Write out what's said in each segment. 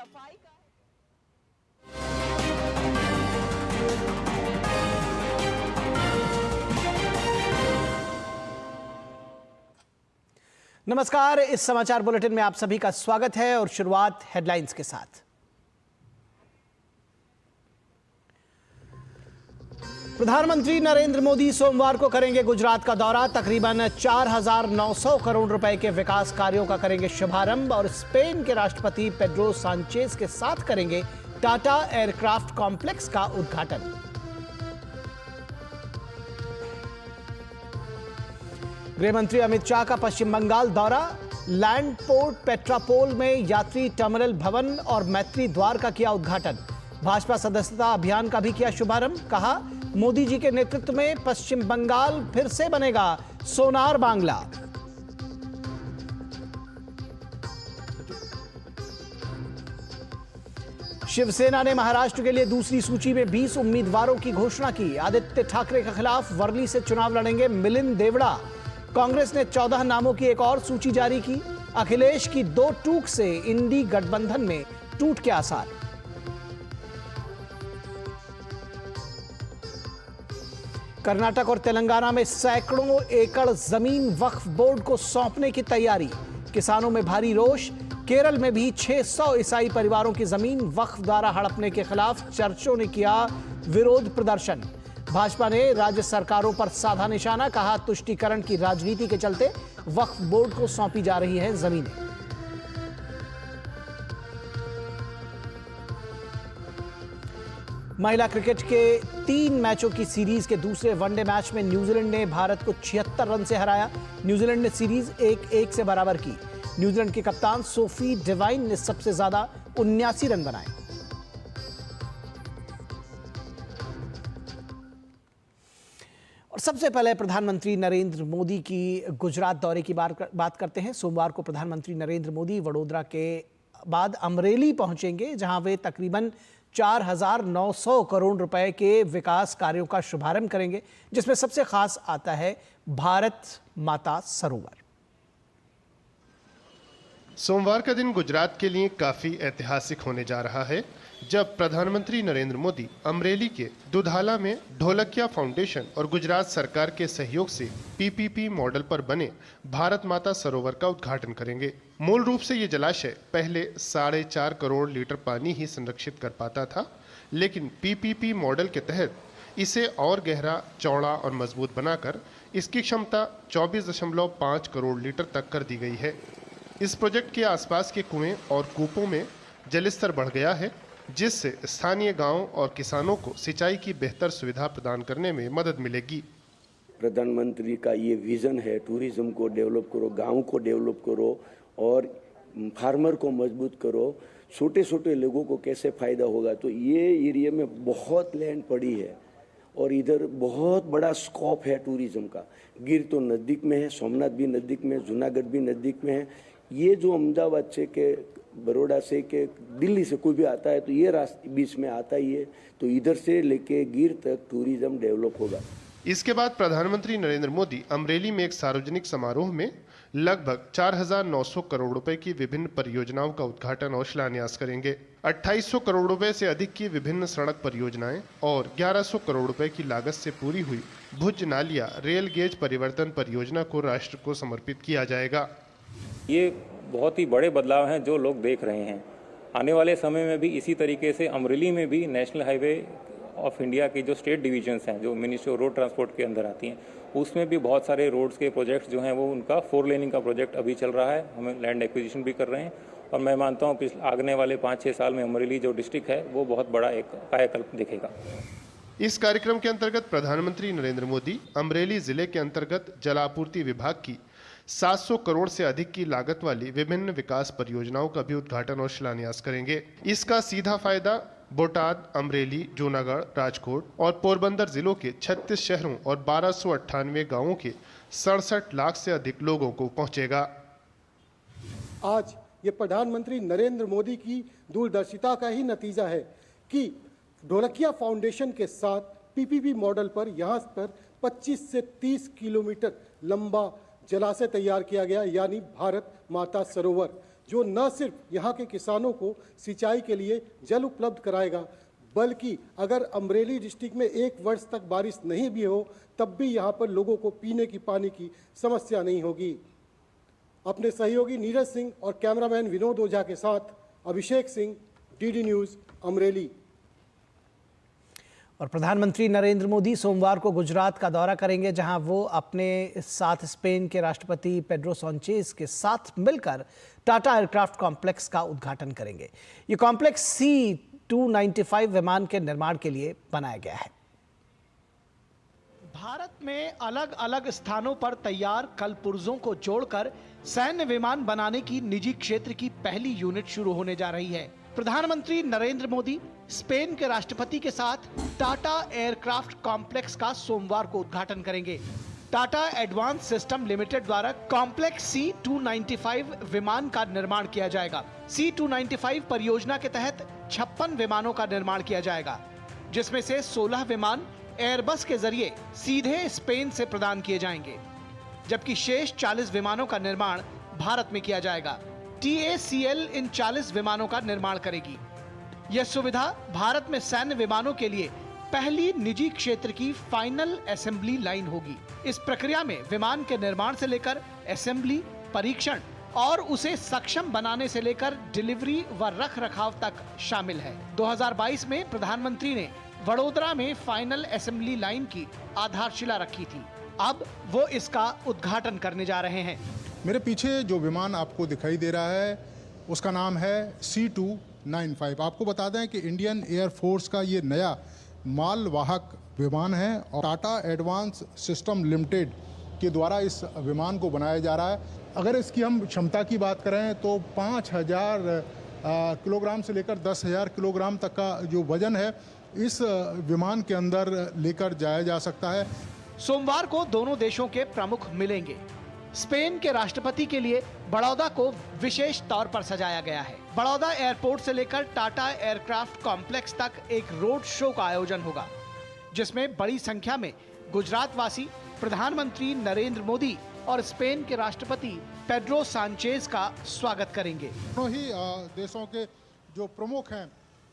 सफाई का नमस्कार, इस समाचार बुलेटिन में आप सभी का स्वागत है और शुरुआत हेडलाइंस के साथ। प्रधानमंत्री नरेंद्र मोदी सोमवार को करेंगे गुजरात का दौरा। तकरीबन 4,900 करोड़ रुपए के विकास कार्यों का करेंगे शुभारंभ और स्पेन के राष्ट्रपति पेड्रो सांचेज के साथ करेंगे टाटा एयरक्राफ्ट कॉम्प्लेक्स का उद्घाटन। गृहमंत्री अमित शाह का पश्चिम बंगाल दौरा। लैंड पोर्ट पेट्रापोल में यात्री टर्मिनल भवन और मैत्री द्वार का किया उद्घाटन। भाजपा सदस्यता अभियान का भी किया शुभारंभ। कहा, मोदी जी के नेतृत्व में पश्चिम बंगाल फिर से बनेगा सोनार बांग्ला। शिवसेना ने महाराष्ट्र के लिए दूसरी सूची में 20 उम्मीदवारों की घोषणा की। आदित्य ठाकरे के खिलाफ वर्ली से चुनाव लड़ेंगे मिलिंद देवड़ा। कांग्रेस ने 14 नामों की एक और सूची जारी की। अखिलेश की 2 टूक से इंडी गठबंधन में टूट के आसार। कर्नाटक और तेलंगाना में सैकड़ों एकड़ जमीन वक्फ बोर्ड को सौंपने की तैयारी। किसानों में भारी रोष। केरल में भी 600 ईसाई परिवारों की जमीन वक्फ द्वारा हड़पने के खिलाफ चर्चों ने किया विरोध प्रदर्शन। भाजपा ने राज्य सरकारों पर साधा निशाना। कहा, तुष्टीकरण की राजनीति के चलते वक्फ बोर्ड को सौंपी जा रही हैं जमीनें। महिला क्रिकेट के 3 मैचों की सीरीज के दूसरे वनडे मैच में न्यूजीलैंड ने भारत को 76 रन से हराया। न्यूजीलैंड ने सीरीज 1-1 से बराबर की। न्यूजीलैंड के कप्तान सोफी डिवाइन ने सबसे ज्यादा 79 रन बनाए। और सबसे पहले प्रधानमंत्री नरेंद्र मोदी की गुजरात दौरे की बात करते हैं। सोमवार को प्रधानमंत्री नरेंद्र मोदी वडोदरा के बाद अमरेली पहुंचेंगे, जहां वे तकरीबन 4,900 करोड़ रुपए के विकास कार्यों का शुभारंभ करेंगे, जिसमें सबसे खास आता है भारत माता सरोवर। सोमवार का दिन गुजरात के लिए काफी ऐतिहासिक होने जा रहा है, जब प्रधानमंत्री नरेंद्र मोदी अमरेली के दुधाला में ढोलकिया फाउंडेशन और गुजरात सरकार के सहयोग से पीपीपी मॉडल पर बने भारत माता सरोवर का उद्घाटन करेंगे। मूल रूप से ये जलाशय पहले 4.5 करोड़ लीटर पानी ही संरक्षित कर पाता था, लेकिन पीपीपी मॉडल के तहत इसे और गहरा, चौड़ा और मजबूत बनाकर इसकी क्षमता 24.5 करोड़ लीटर तक कर दी गई है। इस प्रोजेक्ट के आसपास के कुएं और कूपों में जलस्तर बढ़ गया है, जिससे स्थानीय गांवों और किसानों को सिंचाई की बेहतर सुविधा प्रदान करने में मदद मिलेगी। प्रधानमंत्री का ये विजन है, टूरिज्म को डेवलप करो, गांव को डेवलप करो और फार्मर को मजबूत करो। छोटे छोटे लोगों को कैसे फायदा होगा, तो ये एरिया में बहुत लैंड पड़ी है और इधर बहुत बड़ा स्कोप है टूरिज्म का। गिर तो नज़दीक में है, सोमनाथ भी नज़दीक में है, जूनागढ़ भी नज़दीक में है। ये जो अहमदाबाद से के बड़ौदा से के दिल्ली से कोई भी आता है तो ये रास्ते बीच में आता ही है, तो इधर से लेके गिर तक टूरिज्म डेवलप होगा। इसके बाद प्रधानमंत्री नरेंद्र मोदी अमरेली में एक सार्वजनिक समारोह में लगभग 4,900 करोड़ रुपए की विभिन्न परियोजनाओं का उद्घाटन और शिलान्यास करेंगे। 2,800 करोड़ रुपए से अधिक की विभिन्न सड़क परियोजनाएं और 1,100 करोड़ रुपए की लागत से पूरी हुई भुज नालिया रेल गेज परिवर्तन परियोजना को राष्ट्र को समर्पित किया जाएगा। ये बहुत ही बड़े बदलाव हैं जो लोग देख रहे हैं। आने वाले समय में भी इसी तरीके से अमरेली में भी नेशनल हाईवे ऑफ इंडिया की जो स्टेट डिवीजन्स हैं, जो मिनिस्ट्री ऑफ रोड ट्रांसपोर्ट के अंदर आती हैं, उसमें भी बहुत सारे रोड्स के प्रोजेक्ट्स जो हैं वो उनका 4 लेनिंग का प्रोजेक्ट अभी चल रहा है। हमें लैंड एक्विजिशन भी कर रहे हैं और मैं मानता हूँ आगने वाले 5-6 साल में अमरेली जो डिस्ट्रिक्ट है वो बहुत बड़ा एक कायाकल्प दिखेगा। इस कार्यक्रम के अंतर्गत प्रधानमंत्री नरेंद्र मोदी अमरेली जिले के अंतर्गत जल आपूर्ति विभाग की 700 करोड़ से अधिक की लागत वाली विभिन्न विकास परियोजनाओं का भी उद्घाटन और शिलान्यास करेंगे। इसका सीधा फायदा बोटाद, अमरेली, जूनागढ़, राजकोट और पोरबंदर जिलों के 36 शहरों और 1298 गांवों के 67 लाख से अधिक लोगों को पहुंचेगा। आज ये प्रधानमंत्री नरेंद्र मोदी की दूरदर्शिता का ही नतीजा है कि ढोलकिया फाउंडेशन के साथ पीपीपी मॉडल पर यहाँ पर 25 से 30 किलोमीटर लंबा जलाशय तैयार किया गया, यानी भारत माता सरोवर, जो न सिर्फ यहाँ के किसानों को सिंचाई के लिए जल उपलब्ध कराएगा, बल्कि अगर अमरेली डिस्ट्रिक्ट में 1 वर्ष तक बारिश नहीं भी हो तब भी यहाँ पर लोगों को पीने की पानी की समस्या नहीं होगी। अपने सहयोगी नीरज सिंह और कैमरामैन विनोद ओझा के साथ अभिषेक सिंह, डीडी न्यूज़, अमरेली। और प्रधानमंत्री नरेंद्र मोदी सोमवार को गुजरात का दौरा करेंगे, जहां वो अपने साथ स्पेन के राष्ट्रपति पेड्रो सांचेज के साथ मिलकर टाटा एयरक्राफ्ट कॉम्प्लेक्स का उद्घाटन करेंगे। ये कॉम्प्लेक्स C-295 विमान के निर्माण के लिए बनाया गया है। भारत में अलग अलग स्थानों पर तैयार कलपुर्जों को जोड़कर सैन्य विमान बनाने की निजी क्षेत्र की पहली यूनिट शुरू होने जा रही है। प्रधानमंत्री नरेंद्र मोदी स्पेन के राष्ट्रपति के साथ टाटा एयरक्राफ्ट कॉम्प्लेक्स का सोमवार को उद्घाटन करेंगे। टाटा एडवांस सिस्टम लिमिटेड द्वारा कॉम्प्लेक्स C-295 विमान का निर्माण किया जाएगा। C-295 परियोजना के तहत 56 विमानों का निर्माण किया जाएगा, जिसमें से 16 विमान एयरबस के जरिए सीधे स्पेन से प्रदान किए जाएंगे, जबकि शेष 40 विमानों का निर्माण भारत में किया जाएगा। TACL इन 40 विमानों का निर्माण करेगी। यह सुविधा भारत में सैन्य विमानों के लिए पहली निजी क्षेत्र की फाइनल असेंबली लाइन होगी। इस प्रक्रिया में विमान के निर्माण से लेकर असेंबली, परीक्षण और उसे सक्षम बनाने से लेकर डिलीवरी व रखरखाव तक शामिल है। 2022 में प्रधानमंत्री ने वडोदरा में फाइनल असेंबली लाइन की आधारशिला रखी थी। अब वो इसका उद्घाटन करने जा रहे हैं। मेरे पीछे जो विमान आपको दिखाई दे रहा है उसका नाम है C-295। आपको बता दें कि इंडियन एयरफोर्स का ये नया मालवाहक विमान है और टाटा एडवांस सिस्टम लिमिटेड के द्वारा इस विमान को बनाया जा रहा है। अगर इसकी हम क्षमता की बात करें तो 5000 किलोग्राम से लेकर 10,000 किलोग्राम तक का जो वजन है इस विमान के अंदर लेकर जाया जा सकता है। सोमवार को दोनों देशों के प्रमुख मिलेंगे। स्पेन के राष्ट्रपति के लिए बड़ौदा को विशेष तौर पर सजाया गया है। बड़ौदा एयरपोर्ट से लेकर टाटा एयरक्राफ्ट कॉम्प्लेक्स तक एक रोड शो का आयोजन होगा, जिसमें बड़ी संख्या में गुजरात वासी प्रधानमंत्री नरेंद्र मोदी और स्पेन के राष्ट्रपति पेड्रो सांचेज का स्वागत करेंगे। दोनों ही देशों के जो प्रमुख हैं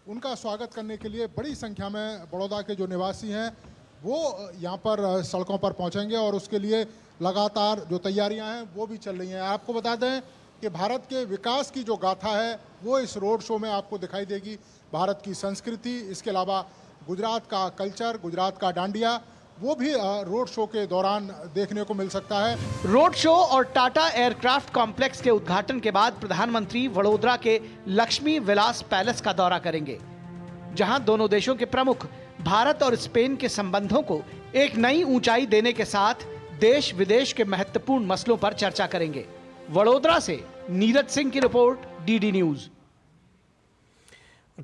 उनका स्वागत करने के लिए बड़ी संख्या में बड़ौदा के जो निवासी हैं वो यहाँ पर सड़कों पर पहुँचेंगे और उसके लिए लगातार जो तैयारियां हैं वो भी चल रही हैं। आपको बता दें कि भारत के विकास की जो गाथा है वो इस रोड शो में आपको दिखाई देगी। भारत की संस्कृति, इसके अलावा गुजरात का कल्चर, गुजरात का डांडिया, वो भी रोड शो के दौरान देखने को मिल सकता है। रोड शो और टाटा एयरक्राफ्ट कॉम्प्लेक्स के उद्घाटन के बाद प्रधानमंत्री वडोदरा के लक्ष्मी विलास पैलेस का दौरा करेंगे, जहां दोनों देशों के प्रमुख भारत और स्पेन के संबंधों को एक नई ऊंचाई देने के साथ देश विदेश के महत्वपूर्ण मसलों पर चर्चा करेंगे। वडोदरा से नीरज सिंह की रिपोर्ट, डीडी न्यूज।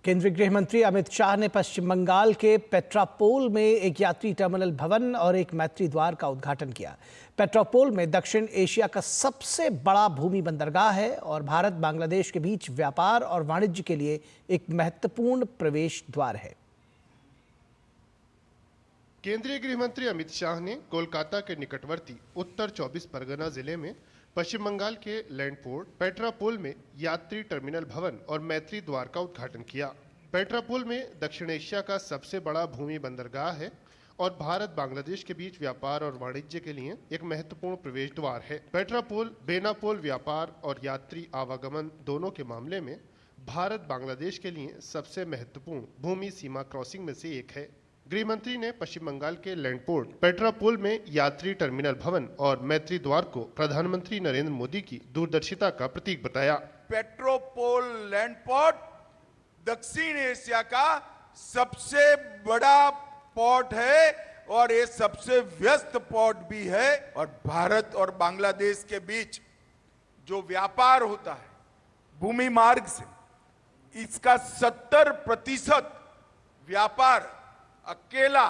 केंद्रीय गृह मंत्री अमित शाह ने पश्चिम बंगाल के पेट्रापोल में एक यात्री टर्मिनल भवन और एक मैत्री द्वार का उद्घाटन किया। पेट्रापोल में दक्षिण एशिया का सबसे बड़ा भूमि बंदरगाह है और भारत बांग्लादेश के बीच व्यापार और वाणिज्य के लिए एक महत्वपूर्ण प्रवेश द्वार है। केंद्रीय गृह मंत्री अमित शाह ने कोलकाता के निकटवर्ती उत्तर 24 परगना जिले में पश्चिम बंगाल के लैंडपोर्ट पेट्रापोल में यात्री टर्मिनल भवन और मैत्री द्वार का उद्घाटन किया। पेट्रापोल में दक्षिण एशिया का सबसे बड़ा भूमि बंदरगाह है और भारत बांग्लादेश के बीच व्यापार और वाणिज्य के लिए एक महत्वपूर्ण प्रवेश द्वार है। पेट्रापोल बेनापोल व्यापार और यात्री आवागमन दोनों के मामले में भारत बांग्लादेश के लिए सबसे महत्वपूर्ण भूमि सीमा क्रॉसिंग में से एक है। गृह मंत्री ने पश्चिम बंगाल के लैंडपोर्ट पेट्रापोल में यात्री टर्मिनल भवन और मैत्री द्वार को प्रधानमंत्री नरेंद्र मोदी की दूरदर्शिता का प्रतीक बताया। पेट्रापोल लैंडपोर्ट दक्षिण एशिया का सबसे बड़ा पोर्ट है और ये सबसे व्यस्त पोर्ट भी है और भारत और बांग्लादेश के बीच जो व्यापार होता है भूमि मार्ग से, इसका 70% व्यापार अकेला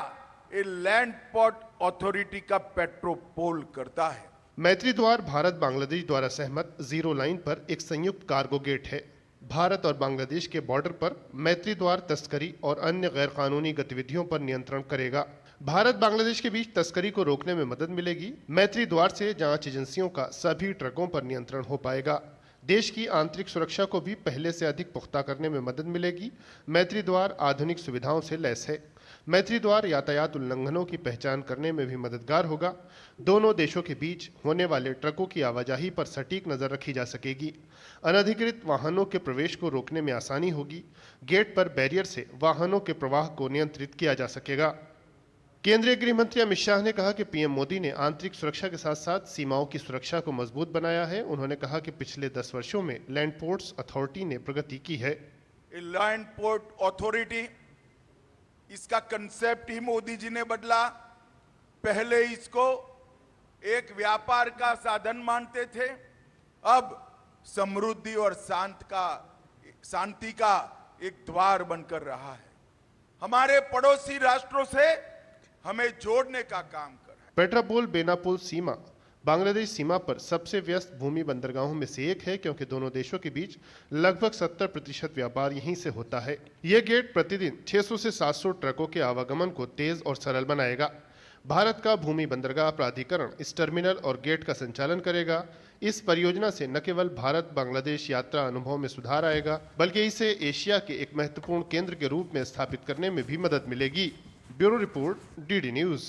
ये लैंड पोर्ट अथॉरिटी का पेट्रापोल करता है। मैत्री द्वार भारत बांग्लादेश द्वारा सहमत जीरो लाइन पर एक संयुक्त कार्गो गेट है। भारत और बांग्लादेश के बॉर्डर पर मैत्री द्वार तस्करी और अन्य गैरकानूनी गतिविधियों पर नियंत्रण करेगा। भारत बांग्लादेश के बीच तस्करी को रोकने में मदद मिलेगी। मैत्री द्वार से जांच एजेंसियों का सभी ट्रकों पर नियंत्रण हो पाएगा। देश की आंतरिक सुरक्षा को भी पहले से अधिक पुख्ता करने में मदद मिलेगी। मैत्री द्वार आधुनिक सुविधाओं से लैस है। मैत्री द्वार यातायात उल्लंघनों की पहचान करने में भी मददगार होगा। दोनों देशों के बीच होने वाले ट्रकों की आवाजाही पर सटीक नजर रखी जा सकेगी। अनधिकृत वाहनों के प्रवेश को रोकने में आसानी होगी। गेट पर बैरियर से वाहनों के प्रवाह को नियंत्रित किया जा सकेगा। केंद्रीय गृह मंत्री अमित शाह ने कहा कि पीएम मोदी ने आंतरिक सुरक्षा के साथ साथ सीमाओं की सुरक्षा को मजबूत बनाया है। उन्होंने कहा कि पिछले 10 वर्षों में लैंड पोर्ट्स अथॉरिटी ने प्रगति की है। लैंड पोर्ट अथॉरिटी, इसका कंसेप्ट ही मोदी जी ने बदला। पहले इसको एक व्यापार का साधन मानते थे, अब समृद्धि और शांति का एक द्वार बनकर रहा है। हमारे पड़ोसी राष्ट्रों से हमें जोड़ने का काम कर रहा है। पेट्रापोल बेनापोल सीमा बांग्लादेश सीमा पर सबसे व्यस्त भूमि बंदरगाहों में से एक है, क्योंकि दोनों देशों के बीच लगभग 70% व्यापार यहीं से होता है। यह गेट प्रतिदिन 600 से 700 ट्रकों के आवागमन को तेज और सरल बनाएगा। भारत का भूमि बंदरगाह प्राधिकरण इस टर्मिनल और गेट का संचालन करेगा। इस परियोजना से न केवल भारत बांग्लादेश यात्रा अनुभव में सुधार आएगा, बल्कि इसे एशिया के एक महत्वपूर्ण केंद्र के रूप में स्थापित करने में भी मदद मिलेगी। Bureau report, DD news.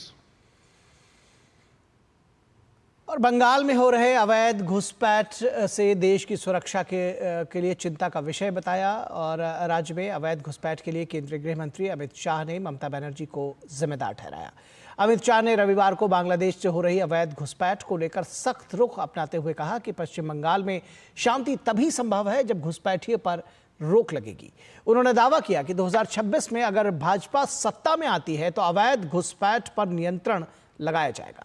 और बंगाल में हो रहे अवैध घुसपैठ से देश की सुरक्षा के लिए चिंता का विषय बताया। और राज्य में अवैध घुसपैठ के लिए केंद्रीय गृह मंत्री अमित शाह ने ममता बनर्जी को जिम्मेदार ठहराया। अमित शाह ने रविवार को बांग्लादेश से हो रही अवैध घुसपैठ को लेकर सख्त रुख अपनाते हुए कहा कि पश्चिम बंगाल में शांति तभी संभव है जब घुसपैठियों पर रोक लगेगी। उन्होंने दावा किया कि 2026 में अगर भाजपा सत्ता में आती है तो अवैध घुसपैठ पर नियंत्रण लगाया जाएगा।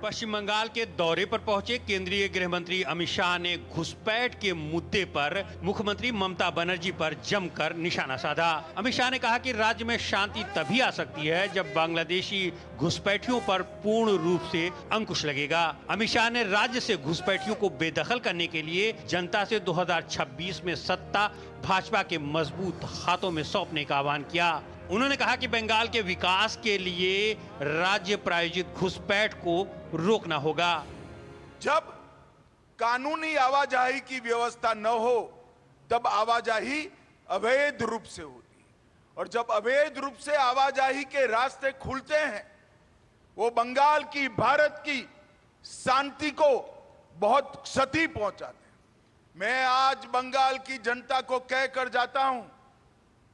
पश्चिम बंगाल के दौरे पर पहुंचे केंद्रीय गृह मंत्री अमित शाह ने घुसपैठ के मुद्दे पर मुख्यमंत्री ममता बनर्जी पर जमकर निशाना साधा। अमित शाह ने कहा कि राज्य में शांति तभी आ सकती है जब बांग्लादेशी घुसपैठियों पर पूर्ण रूप से अंकुश लगेगा। अमित शाह ने राज्य से घुसपैठियों को बेदखल करने के लिए जनता से 2026 में सत्ता भाजपा के मजबूत हाथों में सौंपने का आह्वान किया। उन्होंने कहा कि बंगाल के विकास के लिए राज्य प्रायोजित घुसपैठ को रोकना होगा। जब कानूनी आवाजाही की व्यवस्था न हो तब आवाजाही अवैध रूप से होती है, और जब अवैध रूप से आवाजाही के रास्ते खुलते हैं वो बंगाल की, भारत की शांति को बहुत क्षति पहुंचाते हैं। मैं आज बंगाल की जनता को कहकर जाता हूं,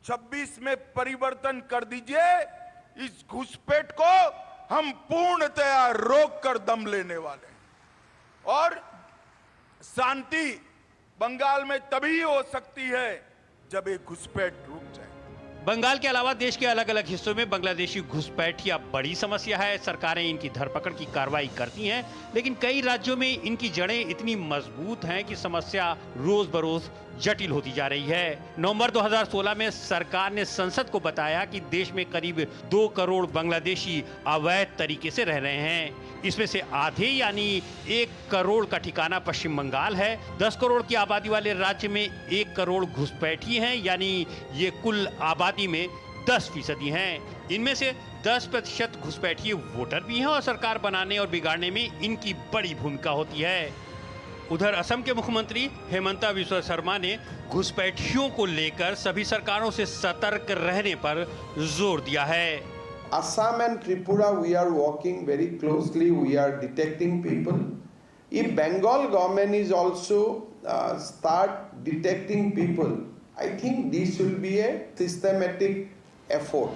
26 में परिवर्तन कर दीजिए। इस घुसपैठ को हम पूर्णतया रोक कर दम लेने वाले हैं, और शांति बंगाल में तभी हो सकती है जब ये घुसपैठ रुक जाए। बंगाल के अलावा देश के अलग अलग हिस्सों में बांग्लादेशी घुसपैठियां बड़ी समस्या है। सरकारें इनकी धरपकड़ की कार्रवाई करती हैं, लेकिन कई राज्यों में इनकी जड़ें इतनी मजबूत हैं कि समस्या रोज बरोज जटिल होती जा रही है। नवंबर 2016 में सरकार ने संसद को बताया कि देश में करीब 2 करोड़ बांग्लादेशी अवैध तरीके से रह रहे हैं। इसमें से आधे यानी 1 करोड़ का ठिकाना पश्चिम बंगाल है। 10 करोड़ की आबादी वाले राज्य में 1 करोड़ घुसपैठी हैं, यानी ये कुल आबादी में 10% हैं। इनमें से 10% घुसपैठी वोटर भी हैं और सरकार बनाने और बिगाड़ने में इनकी बड़ी भूमिका होती है। उधर असम के मुख्यमंत्री हेमंता बिस्वा शर्मा ने घुसपैठियों को लेकर सभी सरकारों से सतर्क रहने पर जोर दिया है। Assam and Tripura, we are working very closely. We are detecting people. If Bengal government is also start detecting people, I think this will be a systematic effort.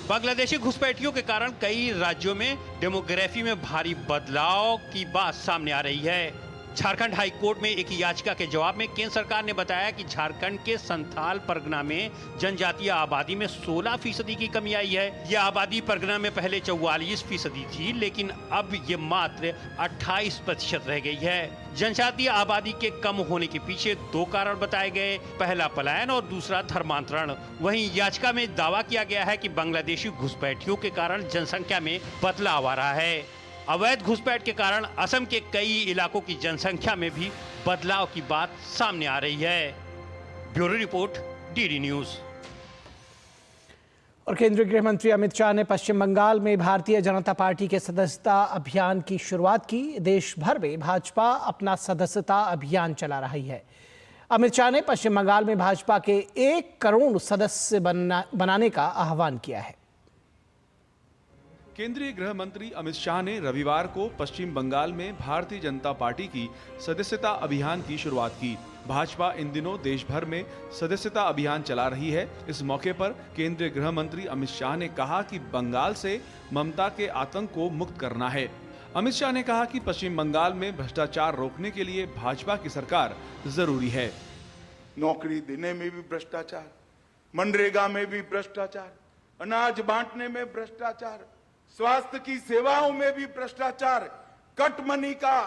Bangladeshi घुसपैठियों के कारण कई राज्यों में डेमोग्राफी में भारी बदलाव की बात सामने आ रही है। झारखंड हाई कोर्ट में एक याचिका के जवाब में केंद्र सरकार ने बताया कि झारखंड के संथाल परगना में जनजातीय आबादी में 16% की कमी आई है। यह आबादी परगना में पहले 44% थी, लेकिन अब ये मात्र 28% रह गई है। जनजातीय आबादी के कम होने के पीछे 2 कारण बताए गए, पहला पलायन और दूसरा धर्मांतरण। वहीं याचिका में दावा किया गया है कि बांग्लादेशी घुसपैठियों के कारण जनसंख्या में बदलाव आ रहा है। अवैध घुसपैठ के कारण असम के कई इलाकों की जनसंख्या में भी बदलाव की बात सामने आ रही है। Bureau report, DD news. और केंद्रीय गृह मंत्री अमित शाह ने पश्चिम बंगाल में भारतीय जनता पार्टी के सदस्यता अभियान की शुरुआत की। देश भर में भाजपा अपना सदस्यता अभियान चला रही है। अमित शाह ने पश्चिम बंगाल में भाजपा के 1 करोड़ सदस्य बनाने का आह्वान किया है। केंद्रीय गृह मंत्री अमित शाह ने रविवार को पश्चिम बंगाल में भारतीय जनता पार्टी की सदस्यता अभियान की शुरुआत की। भाजपा इन दिनों देश भर में सदस्यता अभियान चला रही है। इस मौके पर केंद्रीय गृह मंत्री अमित शाह ने कहा कि बंगाल से ममता के आतंक को मुक्त करना है। अमित शाह ने कहा कि पश्चिम बंगाल में भ्रष्टाचार रोकने के लिए भाजपा की सरकार जरूरी है। नौकरी देने में भी भ्रष्टाचार, मनरेगा में भी भ्रष्टाचार, अनाज बांटने में भ्रष्टाचार, स्वास्थ्य की सेवाओं में भी भ्रष्टाचार, कट मनी का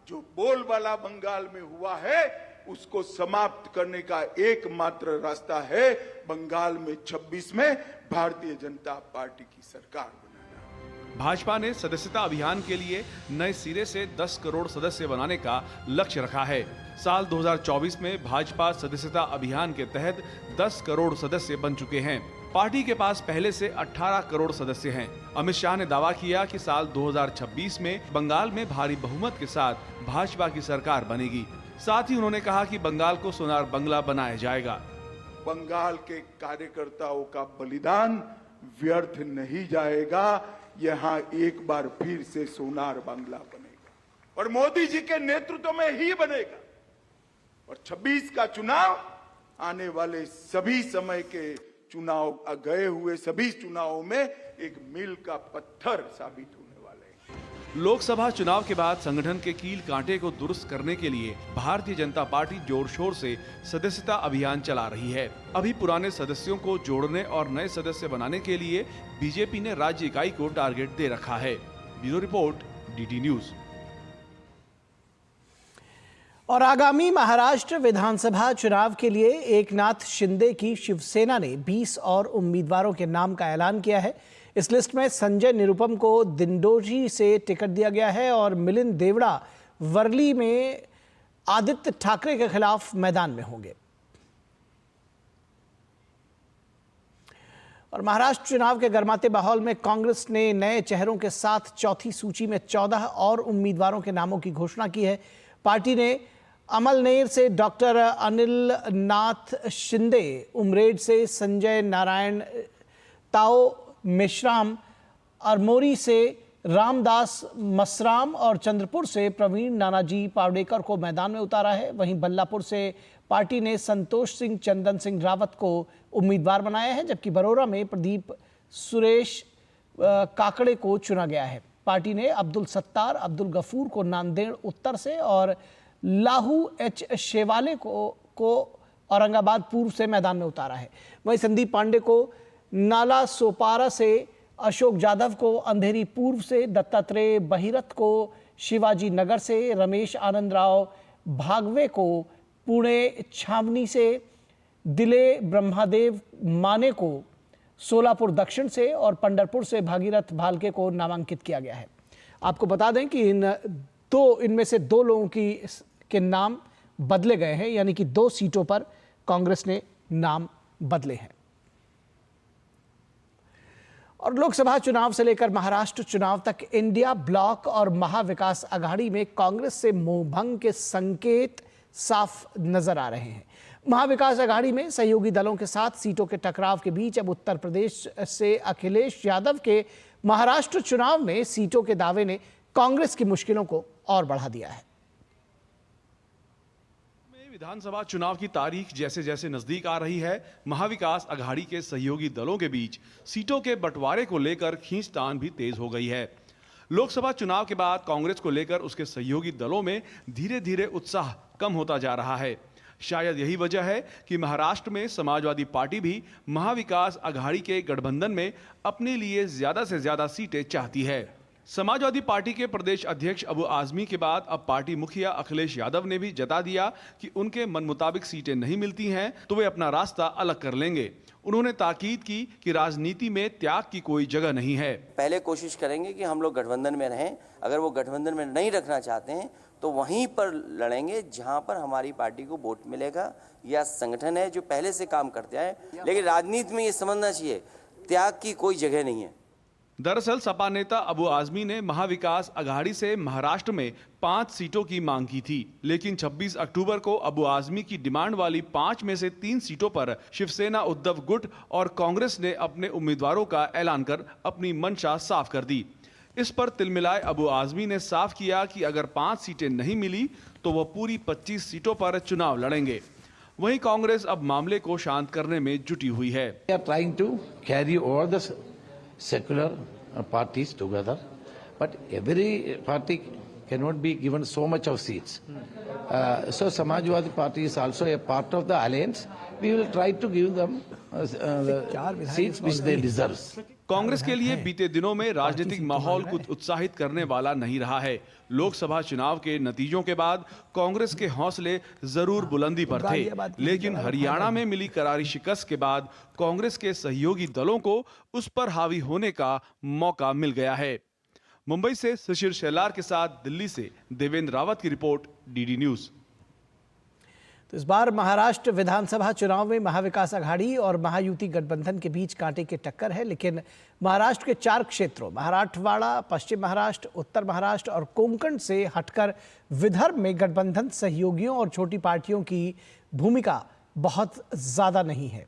जो बोलबाला बंगाल में हुआ है उसको समाप्त करने का एकमात्र रास्ता है बंगाल में 26 में भारतीय जनता पार्टी की सरकार बनाना। भाजपा ने सदस्यता अभियान के लिए नए सिरे से 10 करोड़ सदस्य बनाने का लक्ष्य रखा है। साल 2024 में भाजपा सदस्यता अभियान के तहत 10 करोड़ सदस्य बन चुके हैं। पार्टी के पास पहले से 18 करोड़ सदस्य हैं। अमित शाह ने दावा किया कि साल 2026 में बंगाल में भारी बहुमत के साथ भाजपा की सरकार बनेगी। साथ ही उन्होंने कहा कि बंगाल को सोनार बंगला बनाया जाएगा। बंगाल के कार्यकर्ताओं का बलिदान व्यर्थ नहीं जाएगा। यहाँ एक बार फिर से सोनार बंगला बनेगा और मोदी जी के नेतृत्व में ही बनेगा। और 26 का चुनाव आने वाले सभी समय के चुनाव, गए हुए सभी चुनावों में एक मील का पत्थर साबित होने वाले हैं। लोकसभा चुनाव के बाद संगठन के कील कांटे को दुरुस्त करने के लिए भारतीय जनता पार्टी जोर शोर से सदस्यता अभियान चला रही है। अभी पुराने सदस्यों को जोड़ने और नए सदस्य बनाने के लिए बीजेपी ने राज्य इकाई को टारगेट दे रखा है। Bureau report, DD news. और आगामी महाराष्ट्र विधानसभा चुनाव के लिए एकनाथ शिंदे की शिवसेना ने 20 और उम्मीदवारों के नाम का ऐलान किया है। इस लिस्ट में संजय निरुपम को दिंडोरी से टिकट दिया गया है और मिलिंद देवड़ा वर्ली में आदित्य ठाकरे के खिलाफ मैदान में होंगे। और महाराष्ट्र चुनाव के गर्माते माहौल में कांग्रेस ने नए चेहरों के साथ चौथी सूची में 14 और उम्मीदवारों के नामों की घोषणा की है। पार्टी ने अमलनेर से डॉक्टर अनिल नाथ शिंदे, उमरेड से संजय नारायण ताओ मेश्राम, अरमोरी से रामदास मसराम और चंद्रपुर से प्रवीण नानाजी पावडेकर को मैदान में उतारा है। वहीं बल्लापुर से पार्टी ने संतोष सिंह चंदन सिंह रावत को उम्मीदवार बनाया है, जबकि बरोरा में प्रदीप सुरेश काकड़े को चुना गया है। पार्टी ने अब्दुल सत्तार अब्दुल गफूर को नांदेड़ उत्तर से और लाहू एच शेवाले को औरंगाबाद पूर्व से मैदान में उतारा है। वहीं संदीप पांडे को नाला सोपारा से, अशोक जाधव को अंधेरी पूर्व से, दत्तात्रेय बहिरथ को शिवाजी नगर से, रमेश आनंद राव भागवे को पुणे छावनी से, दिले ब्रह्मादेव माने को सोलापुर दक्षिण से और पंढरपुर से भागीरथ भालके को नामांकित किया गया है। आपको बता दें कि इनमें से 2 लोगों के नाम बदले गए हैं, यानी कि 2 सीटों पर कांग्रेस ने नाम बदले हैं। और लोकसभा चुनाव से लेकर महाराष्ट्र चुनाव तक इंडिया ब्लॉक और महाविकास अघाड़ी में कांग्रेस से मोहभंग के संकेत साफ नजर आ रहे हैं। महाविकास अघाड़ी में सहयोगी दलों के साथ सीटों के टकराव के बीच अब उत्तर प्रदेश से अखिलेश यादव के महाराष्ट्र चुनाव में सीटों के दावे ने कांग्रेस की मुश्किलों को और बढ़ा दिया है। विधानसभा चुनाव की तारीख जैसे जैसे नजदीक आ रही है, महाविकास अघाड़ी के सहयोगी दलों के बीच सीटों के बंटवारे को लेकर खींचतान भी तेज हो गई है। लोकसभा चुनाव के बाद कांग्रेस को लेकर उसके सहयोगी दलों में धीरे धीरे उत्साह कम होता जा रहा है। शायद यही वजह है कि महाराष्ट्र में समाजवादी पार्टी भी महाविकास अघाड़ी के गठबंधन में अपने लिए ज्यादा से ज्यादा सीटें चाहती है। समाजवादी पार्टी के प्रदेश अध्यक्ष अबू आजमी के बाद अब पार्टी मुखिया अखिलेश यादव ने भी जता दिया कि उनके मन मुताबिक सीटें नहीं मिलती हैं तो वे अपना रास्ता अलग कर लेंगे। उन्होंने ताकीद की कि राजनीति में त्याग की कोई जगह नहीं है। पहले कोशिश करेंगे कि हम लोग गठबंधन में रहें, अगर वो गठबंधन में नहीं रखना चाहते हैं तो वहीं पर लड़ेंगे जहां पर हमारी पार्टी को वोट मिलेगा या संगठन है जो पहले से काम करते आए। लेकिन राजनीति में ये समझना चाहिए, त्याग की कोई जगह नहीं है। दरअसल सपा नेता अबू आजमी ने महाविकास अघाड़ी से महाराष्ट्र में 5 सीटों की मांग की थी, लेकिन 26 अक्टूबर को अबू आजमी की डिमांड वाली 5 में से 3 सीटों पर शिवसेना उद्धव गुट और कांग्रेस ने अपने उम्मीदवारों का ऐलान कर अपनी मंशा साफ कर दी। इस पर तिलमिलाए अबू आजमी ने साफ किया कि अगर 5 सीटें नहीं मिली तो वह पूरी 25 सीटों पर चुनाव लड़ेंगे। वहीं कांग्रेस अब मामले को शांत करने में जुटी हुई है। Secular parties together, but every party cannot be given so much of seats. So Samajwadi Party is also a part of the alliance. We will try to give them the seats which they deserve. Congress के लिए बीते दिनों में राजनीतिक माहौल कुछ उत्साहित करने वाला नहीं रहा है। लोकसभा चुनाव के नतीजों के बाद कांग्रेस के हौसले जरूर बुलंदी पर थे, लेकिन हरियाणा में मिली करारी शिकस्त के बाद कांग्रेस के सहयोगी दलों को उस पर हावी होने का मौका मिल गया है। मुंबई से शिशिर शेलार के साथ दिल्ली से देवेंद्र रावत की रिपोर्ट, डीडी न्यूज। तो इस बार महाराष्ट्र विधानसभा चुनाव में महाविकास अघाड़ी और महायुति गठबंधन के बीच कांटे की टक्कर है, लेकिन महाराष्ट्र के 4 क्षेत्रों मराठवाड़ा, पश्चिम महाराष्ट्र, उत्तर महाराष्ट्र और कोंकण से हटकर विदर्भ में गठबंधन सहयोगियों और छोटी पार्टियों की भूमिका बहुत ज्यादा नहीं है।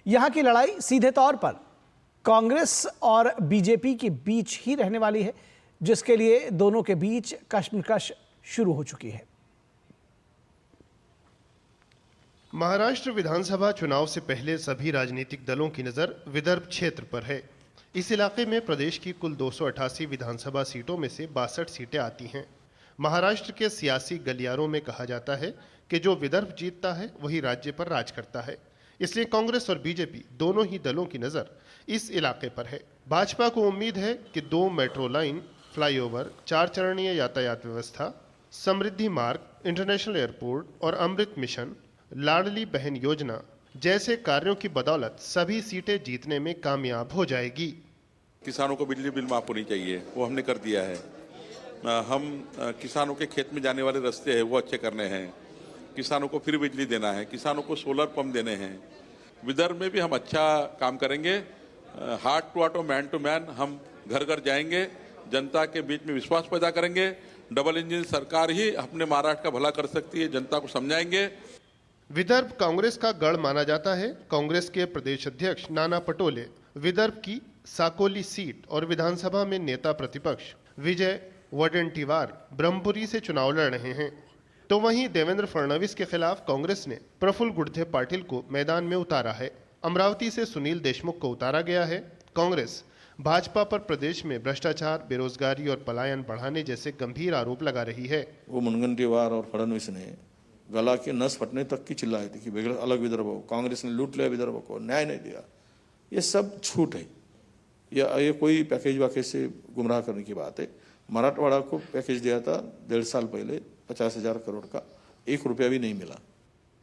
यहां की लड़ाई सीधे तौर पर कांग्रेस और बीजेपी के बीच ही रहने वाली है, जिसके लिए दोनों के बीच कशमकश शुरू हो चुकी है। महाराष्ट्र विधानसभा चुनाव से पहले सभी राजनीतिक दलों की नजर विदर्भ क्षेत्र पर है। इस इलाके में प्रदेश की कुल 288 विधानसभा सीटों में से 62 सीटें आती हैं। महाराष्ट्र के सियासी गलियारों में कहा जाता है कि जो विदर्भ जीतता है वही राज्य पर राज करता है, इसलिए कांग्रेस और बीजेपी दोनों ही दलों की नजर इस इलाके पर है। भाजपा को उम्मीद है कि 2 मेट्रो लाइन, फ्लाईओवर, 4 चरणीय यातायात व्यवस्था, समृद्धि मार्ग, इंटरनेशनल एयरपोर्ट और अमृत मिशन, लाडली बहन योजना जैसे कार्यों की बदौलत सभी सीटें जीतने में कामयाब हो जाएगी। किसानों को बिजली बिल माफ होनी चाहिए, वो हमने कर दिया है। हम किसानों के खेत में जाने वाले रास्ते हैं वो अच्छे करने हैं। किसानों को फ्री बिजली देना है, किसानों को सोलर पंप देने हैं। विदर्भ में भी हम अच्छा काम करेंगे। हार्ट टू हार्ट और मैन टू मैन हम घर घर जाएंगे, जनता के बीच में विश्वास पैदा करेंगे। डबल इंजन सरकार ही अपने महाराष्ट्र का भला कर सकती है, जनता को समझाएंगे। विदर्भ कांग्रेस का गढ़ माना जाता है। कांग्रेस के प्रदेश अध्यक्ष नाना पटोले विदर्भ की साकोली सीट और विधानसभा में नेता प्रतिपक्ष विजय वडेट्टीवार ब्रह्मपुरी से चुनाव लड़ रहे हैं। तो वहीं देवेंद्र फडणवीस के खिलाफ कांग्रेस ने प्रफुल्ल गुडधे पाटिल को मैदान में उतारा है। अमरावती से सुनील देशमुख को उतारा गया है। कांग्रेस भाजपा पर प्रदेश में भ्रष्टाचार, बेरोजगारी और पलायन बढ़ाने जैसे गंभीर आरोप लगा रही है। वो मुनगंटीवार और फडणवीस ने गला के नस फटने तक की चिल्लाई थी कि अलग विदर्भ हो, कांग्रेस ने लूट लिया विदर्भ को, न्याय नहीं दिया। ये सब झूठ है, ये कोई पैकेज वाकेज से गुमराह करने की बात है। मराठवाड़ा को पैकेज दिया था 1.5 साल पहले 50,000 करोड़ का, 1 रुपया भी नहीं मिला।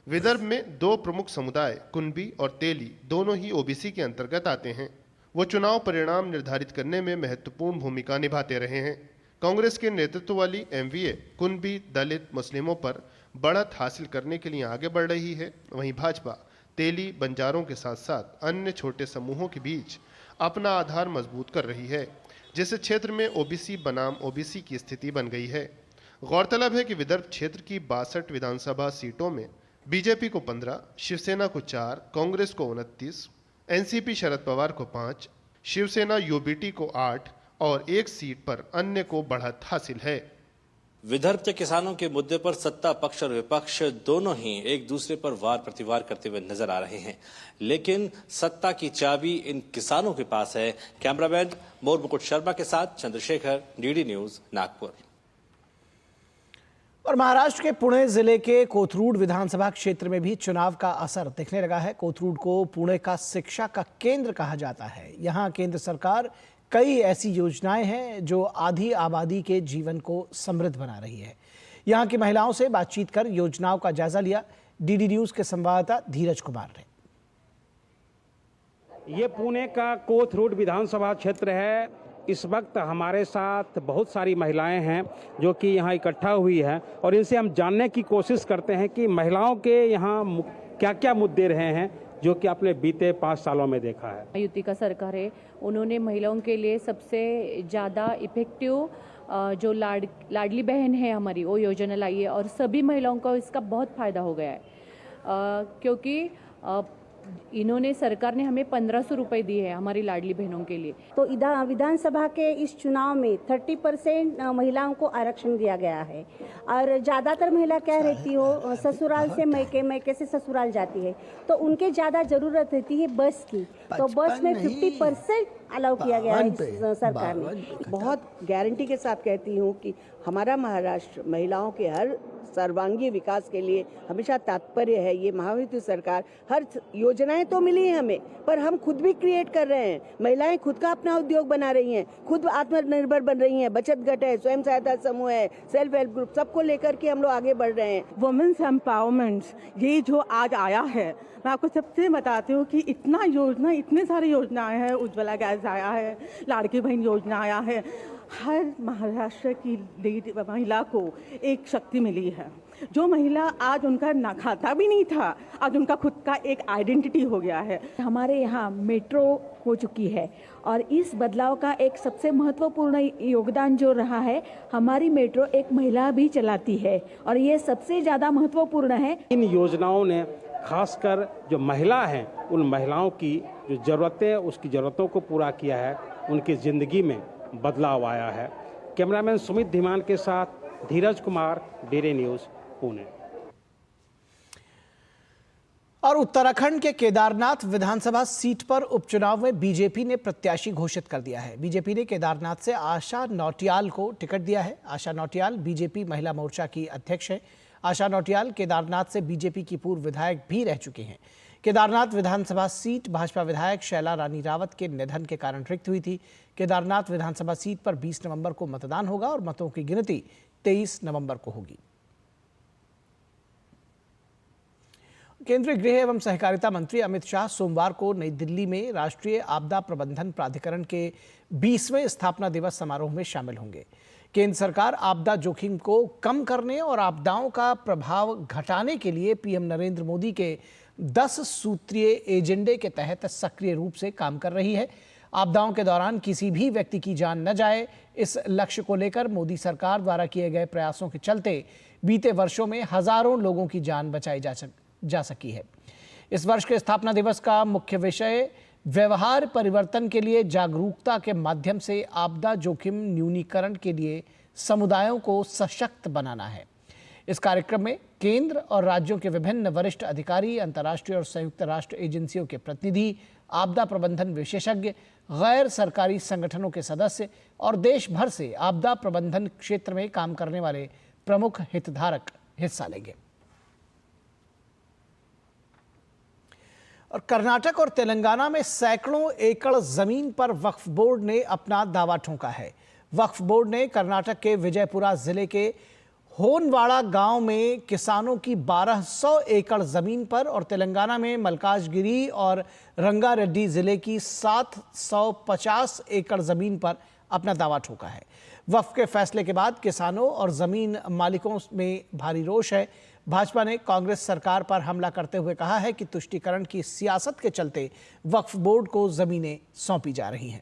विदर्भ में 2 प्रमुख समुदाय कुनबी और तेली दोनों ही ओबीसी के अंतर्गत आते हैं। वो चुनाव परिणाम निर्धारित करने में महत्वपूर्ण भूमिका निभाते रहे हैं। कांग्रेस के नेतृत्व वाली एमवीए कुनबी, दलित, मुस्लिमों पर बढ़त हासिल करने के लिए आगे बढ़ रही है। वहीं भाजपा तेली, बंजारों के साथ साथ अन्य छोटे समूहों के बीच अपना आधार मजबूत कर रही है, जिससे क्षेत्र में ओबीसी बनाम ओबीसी की स्थिति बन गई है। गौरतलब है कि विदर्भ क्षेत्र की 62 विधानसभा सीटों में बीजेपी को 15, शिवसेना को 4, कांग्रेस को 29, एनसीपी शरद पवार को 5, शिवसेना यूबीटी को 8 और 1 सीट पर अन्य को बढ़त हासिल है। विदर्भ के किसानों के मुद्दे पर सत्ता पक्ष और विपक्ष दोनों ही एक दूसरे पर वार प्रतिवार करते हुए नजर आ रहे हैं, लेकिन सत्ता की चाबी इन किसानों के पास है। कैमरामैन मोर मुकुट शर्मा के साथ चंद्रशेखर, डीडी न्यूज, नागपुर। और महाराष्ट्र के पुणे जिले के कोथरूड विधानसभा क्षेत्र में भी चुनाव का असर दिखने लगा है। कोथरूड को पुणे का शिक्षा का केंद्र कहा जाता है। यहाँ केंद्र सरकार कई ऐसी योजनाएं हैं जो आधी आबादी के जीवन को समृद्ध बना रही है। यहाँ की महिलाओं से बातचीत कर योजनाओं का जायजा लिया डीडी न्यूज के संवाददाता धीरज कुमार ने। ये पुणे का कोथरूड विधानसभा क्षेत्र है। इस वक्त हमारे साथ बहुत सारी महिलाएं हैं जो कि यहाँ इकट्ठा हुई है और इनसे हम जानने की कोशिश करते हैं कि महिलाओं के यहाँ क्या क्या मुद्दे रहे हैं जो कि आपने बीते 5 सालों में देखा है। युति का सरकार है, उन्होंने महिलाओं के लिए सबसे ज़्यादा इफेक्टिव जो लाडली बहन है हमारी, वो योजना लाई है और सभी महिलाओं को इसका बहुत फ़ायदा हो गया है, क्योंकि इन्होंने, सरकार ने हमें 1500 रुपये दिए हैं हमारी लाडली बहनों के लिए। तो विधानसभा के इस चुनाव में 30% महिलाओं को आरक्षण दिया गया है और ज़्यादातर महिला क्या रहती हो, ससुराल से मैके, मैके से ससुराल जाती है, तो उनके ज़्यादा ज़रूरत रहती है बस की, तो बस में 50% अलाउ किया गया है सरकार ने। बहुत गारंटी के साथ कहती हूँ कि हमारा महाराष्ट्र महिलाओं के हर सर्वांगीण विकास के लिए हमेशा तात्पर्य है। ये महायुति सरकार, हर योजनाएं तो मिली हैं हमें, पर हम खुद भी क्रिएट कर रहे हैं। महिलाएं खुद का अपना उद्योग बना रही हैं, खुद आत्मनिर्भर बन रही हैं। बचत गट है, स्वयं सहायता समूह है, सेल्फ हेल्प ग्रुप, सबको लेकर के हम लोग आगे बढ़ रहे हैं। वुमेन्स एम्पावरमेंट ये जो आज आया है, मैं आपको सबसे बताती हूँ कि इतना योजना, इतने सारी योजनाएं हैं। उज्ज्वला गैस आया है, लाड़की बहन योजना आया है। हर महाराष्ट्र की महिला को एक शक्ति मिली है। जो महिला आज उनका ना खाता भी नहीं था, आज उनका खुद का एक आइडेंटिटी हो गया है। हमारे यहाँ मेट्रो हो चुकी है और इस बदलाव का एक सबसे महत्वपूर्ण योगदान जो रहा है, हमारी मेट्रो एक महिला भी चलाती है और ये सबसे ज़्यादा महत्वपूर्ण है। इन योजनाओं ने खासकर जो महिला हैं, उन महिलाओं की जो ज़रूरतें, उसकी ज़रूरतों को पूरा किया है, उनकी ज़िंदगी में बदलाव आया है। कैमरामैन सुमित धीमान के साथ धीरज कुमार, DD न्यूज़, पुणे। और उत्तराखंड के केदारनाथ विधानसभा सीट पर उपचुनाव में बीजेपी ने प्रत्याशी घोषित कर दिया है। बीजेपी ने केदारनाथ से आशा नौटियाल को टिकट दिया है। आशा नौटियाल बीजेपी महिला मोर्चा की अध्यक्ष है। आशा नौटियाल केदारनाथ से बीजेपी की पूर्व विधायक भी रह चुके हैं। केदारनाथ विधानसभा सीट भाजपा विधायक शैला रानी रावत के निधन के कारण रिक्त हुई थी। केदारनाथ विधानसभा सीट पर 20 नवंबर को मतदान होगा और मतों की गिनती 23 नवंबर को होगी। केंद्रीय गृह एवं सहकारिता मंत्री अमित शाह सोमवार को नई दिल्ली में राष्ट्रीय आपदा प्रबंधन प्राधिकरण के 20वें स्थापना दिवस समारोह में शामिल होंगे। केंद्र सरकार आपदा जोखिम को कम करने और आपदाओं का प्रभाव घटाने के लिए पीएम नरेंद्र मोदी के 10 सूत्रीय एजेंडे के तहत सक्रिय रूप से काम कर रही है। आपदाओं के दौरान किसी भी व्यक्ति की जान न जाए, इस लक्ष्य को लेकर मोदी सरकार द्वारा किए गए प्रयासों के चलते बीते वर्षों में हजारों लोगों की जान बचाई जा सकी है। इस वर्ष के स्थापना दिवस का मुख्य विषय व्यवहार परिवर्तन के लिए जागरूकता के माध्यम से आपदा जोखिम न्यूनीकरण के लिए समुदायों को सशक्त बनाना है। इस कार्यक्रम में केंद्र और राज्यों के विभिन्न वरिष्ठ अधिकारी, अंतर्राष्ट्रीय और संयुक्त राष्ट्र एजेंसियों के प्रतिनिधि, आपदा प्रबंधन विशेषज्ञ, गैर सरकारी संगठनों के सदस्य और देश भर से आपदा प्रबंधन क्षेत्र में काम करने वाले प्रमुख हितधारक हिस्सा लेंगे। और कर्नाटक और तेलंगाना में सैकड़ों एकड़ जमीन पर वक्फ बोर्ड ने अपना दावा ठोंका है। वक्फ बोर्ड ने कर्नाटक के विजयपुरा जिले के होनवाड़ा गांव में किसानों की 1200 एकड़ जमीन पर और तेलंगाना में मलकाजगिरी और रंगारेड्डी जिले की 750 एकड़ जमीन पर अपना दावा ठोका है। वक्फ के फैसले के बाद किसानों और जमीन मालिकों में भारी रोष है। भाजपा ने कांग्रेस सरकार पर हमला करते हुए कहा है कि तुष्टीकरण की सियासत के चलते वक्फ बोर्ड को जमीनें सौंपी जा रही हैं।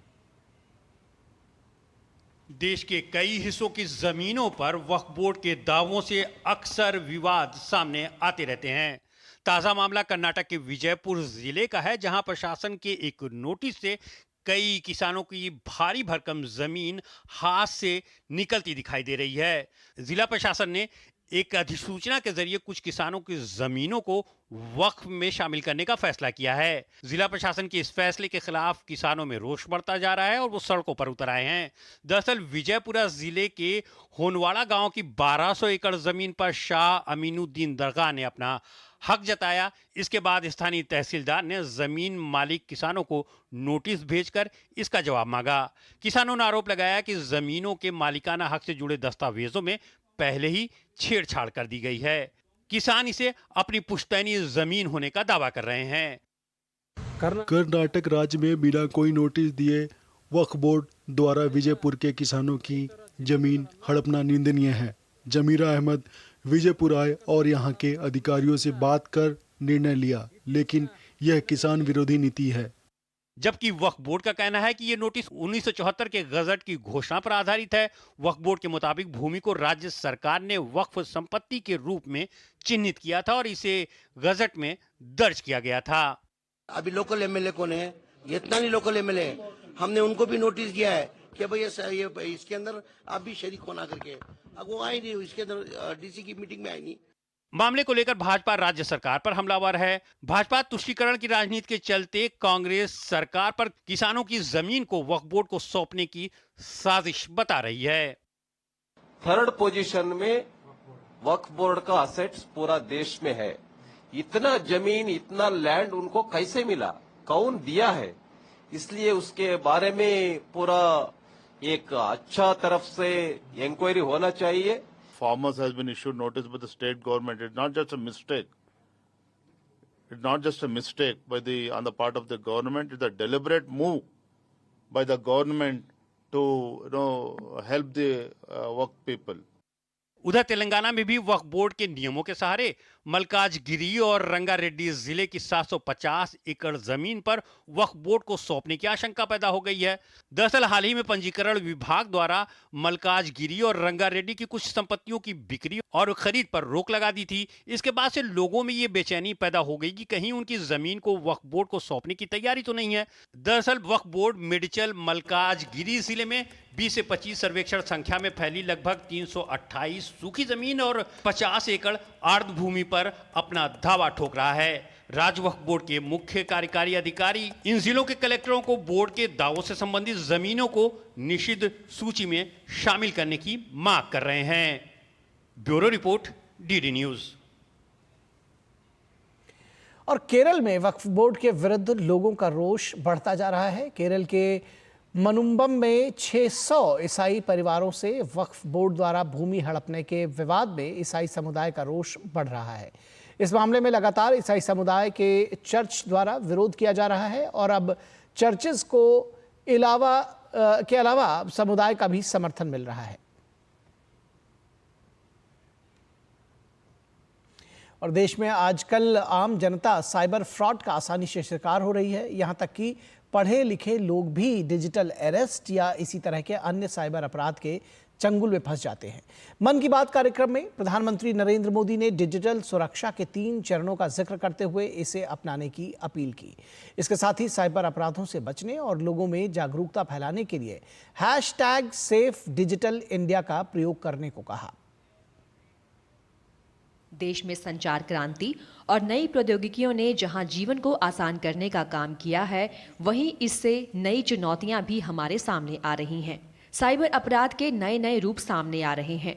देश के कई हिस्सों की जमीनों पर वक्फ बोर्ड के दावों से अक्सर विवाद सामने आते रहते हैं। ताजा मामला कर्नाटक के विजयपुर जिले का है, जहां प्रशासन के एक नोटिस से कई किसानों की भारी भरकम जमीन हाथ से निकलती दिखाई दे रही है। जिला प्रशासन ने एक अधिसूचना के जरिए कुछ किसानों की जमीनों को वक्फ में शामिल करने का फैसला किया है। जिला प्रशासन के इस फैसले के खिलाफ किसानों में रोष बढ़ता जा रहा है और वो सड़कों पर उतर आए हैं। दरअसल विजयपुरा जिले के होनवाड़ा गांव की 1200 एकड़ जमीन पर शाह अमीनुद्दीन दरगाह ने अपना हक जताया। इसके बाद स्थानीय तहसीलदार ने जमीन मालिक किसानों को नोटिस भेजकर इसका जवाब मांगा। किसानों ने आरोप लगाया कि जमीनों के मालिकाना हक से जुड़े दस्तावेजों में पहले ही छेड़छाड़ कर दी गई है। किसान इसे अपनी पुश्तैनी जमीन होने का दावा कर रहे हैं। कर्नाटक राज्य में बिना कोई नोटिस दिए वक्फ बोर्ड द्वारा विजयपुर के किसानों की जमीन हड़पना निंदनीय है। जमीरा अहमद विजयपुर आए और यहाँ के अधिकारियों से बात कर निर्णय लिया, लेकिन यह किसान विरोधी नीति है। जबकि वक्फ बोर्ड का कहना है कि ये नोटिस 1974 के गजट की घोषणा पर आधारित है। वक्फ बोर्ड के मुताबिक भूमि को राज्य सरकार ने वक्फ संपत्ति के रूप में चिन्हित किया था और इसे गजट में दर्ज किया गया था। अभी लोकल एमएलए कौन है? जितना भी लोकल एमएलए है, हमने उनको भी नोटिस दिया है कि भाई ये इसके अंदर आप भी शरीक होना करके, अब वो आए नहीं, इसके अंदर डीसी की मीटिंग में आए नहीं। मामले को लेकर भाजपा राज्य सरकार पर हमलावर है। भाजपा तुष्टीकरण की राजनीति के चलते कांग्रेस सरकार पर किसानों की जमीन को वक्फ बोर्ड को सौंपने की साजिश बता रही है। थर्ड पोजीशन में वक्फ बोर्ड का असेट्स पूरा देश में है। इतना जमीन, इतना लैंड उनको कैसे मिला, कौन दिया है? इसलिए उसके बारे में पूरा एक अच्छा तरफ से इंक्वायरी होना चाहिए। Farmers has been issued notice by the state government. It's not just a mistake. It's not just a mistake on the part of the government. It's a deliberate move by the government to help the work people. उधर तेलंगाना में भी वक्फ board के नियमों के सहारे मलकाजगिरी और रंगारेड्डी जिले की 750 एकड़ जमीन पर वक्फ बोर्ड को सौंपने की आशंका पैदा हो गई है। दरअसल हाल ही में पंजीकरण विभाग द्वारा मलकाजगिरी और रंगारेड्डी की कुछ संपत्तियों की बिक्री और खरीद पर रोक लगा दी थी। इसके बाद से लोगों में ये बेचैनी पैदा हो गई कि कहीं उनकी जमीन को वक्फ बोर्ड को सौंपने की तैयारी तो नहीं है। दरअसल वक्फ बोर्ड मेडिचल मलकाजगिरी जिले में 20 से 25 सर्वेक्षण संख्या में फैली लगभग 328 सूखी जमीन और 50 एकड़ आर्द्र भूमि पर अपना दावा ठोक रहा है। राज्य वक्फ बोर्ड के मुख्य कार्यकारी अधिकारी इन जिलों के कलेक्टरों को बोर्ड के दावों से संबंधित जमीनों को निषिद्ध सूची में शामिल करने की मांग कर रहे हैं। Bureau report, DD news. और केरल में वक्फ बोर्ड के विरुद्ध लोगों का रोष बढ़ता जा रहा है। केरल के मनुम्बम में 600 ईसाई परिवारों से वक्फ बोर्ड द्वारा भूमि हड़पने के विवाद में ईसाई समुदाय का रोष बढ़ रहा है। इस मामले में लगातार ईसाई समुदाय के चर्च द्वारा विरोध किया जा रहा है और अब चर्चेस को अलावा समुदाय का भी समर्थन मिल रहा है। और देश में आजकल आम जनता साइबर फ्रॉड का आसानी से शिकार हो रही है। यहाँ तक कि पढ़े लिखे लोग भी डिजिटल अरेस्ट या इसी तरह के अन्य साइबर अपराध के चंगुल में फंस जाते हैं। मन की बात कार्यक्रम में प्रधानमंत्री नरेंद्र मोदी ने डिजिटल सुरक्षा के 3 चरणों का जिक्र करते हुए इसे अपनाने की अपील की। इसके साथ ही साइबर अपराधों से बचने और लोगों में जागरूकता फैलाने के लिए #SafeDigitalIndia का प्रयोग करने को कहा। देश में संचार क्रांति और नई प्रौद्योगिकियों ने जहां जीवन को आसान करने का काम किया है, वहीं इससे नई चुनौतियां भी हमारे सामने आ रही हैं। साइबर अपराध के नए नए रूप सामने आ रहे हैं।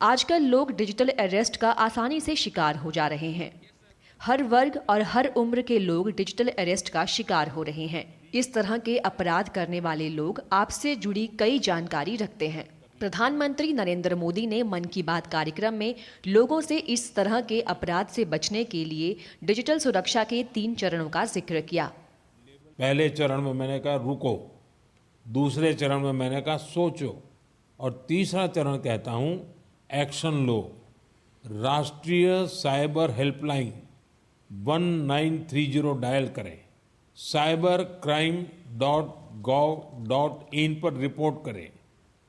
आजकल लोग डिजिटल अरेस्ट का आसानी से शिकार हो जा रहे हैं। हर वर्ग और हर उम्र के लोग डिजिटल अरेस्ट का शिकार हो रहे हैं। इस तरह के अपराध करने वाले लोग आपसे जुड़ी कई जानकारी रखते हैं। प्रधानमंत्री नरेंद्र मोदी ने मन की बात कार्यक्रम में लोगों से इस तरह के अपराध से बचने के लिए डिजिटल सुरक्षा के 3 चरणों का जिक्र किया। पहले चरण में मैंने कहा रुको, दूसरे चरण में मैंने कहा सोचो, और तीसरा चरण कहता हूं एक्शन लो। राष्ट्रीय साइबर हेल्पलाइन 1930 डायल करें, cybercrime.gov.in पर रिपोर्ट करें,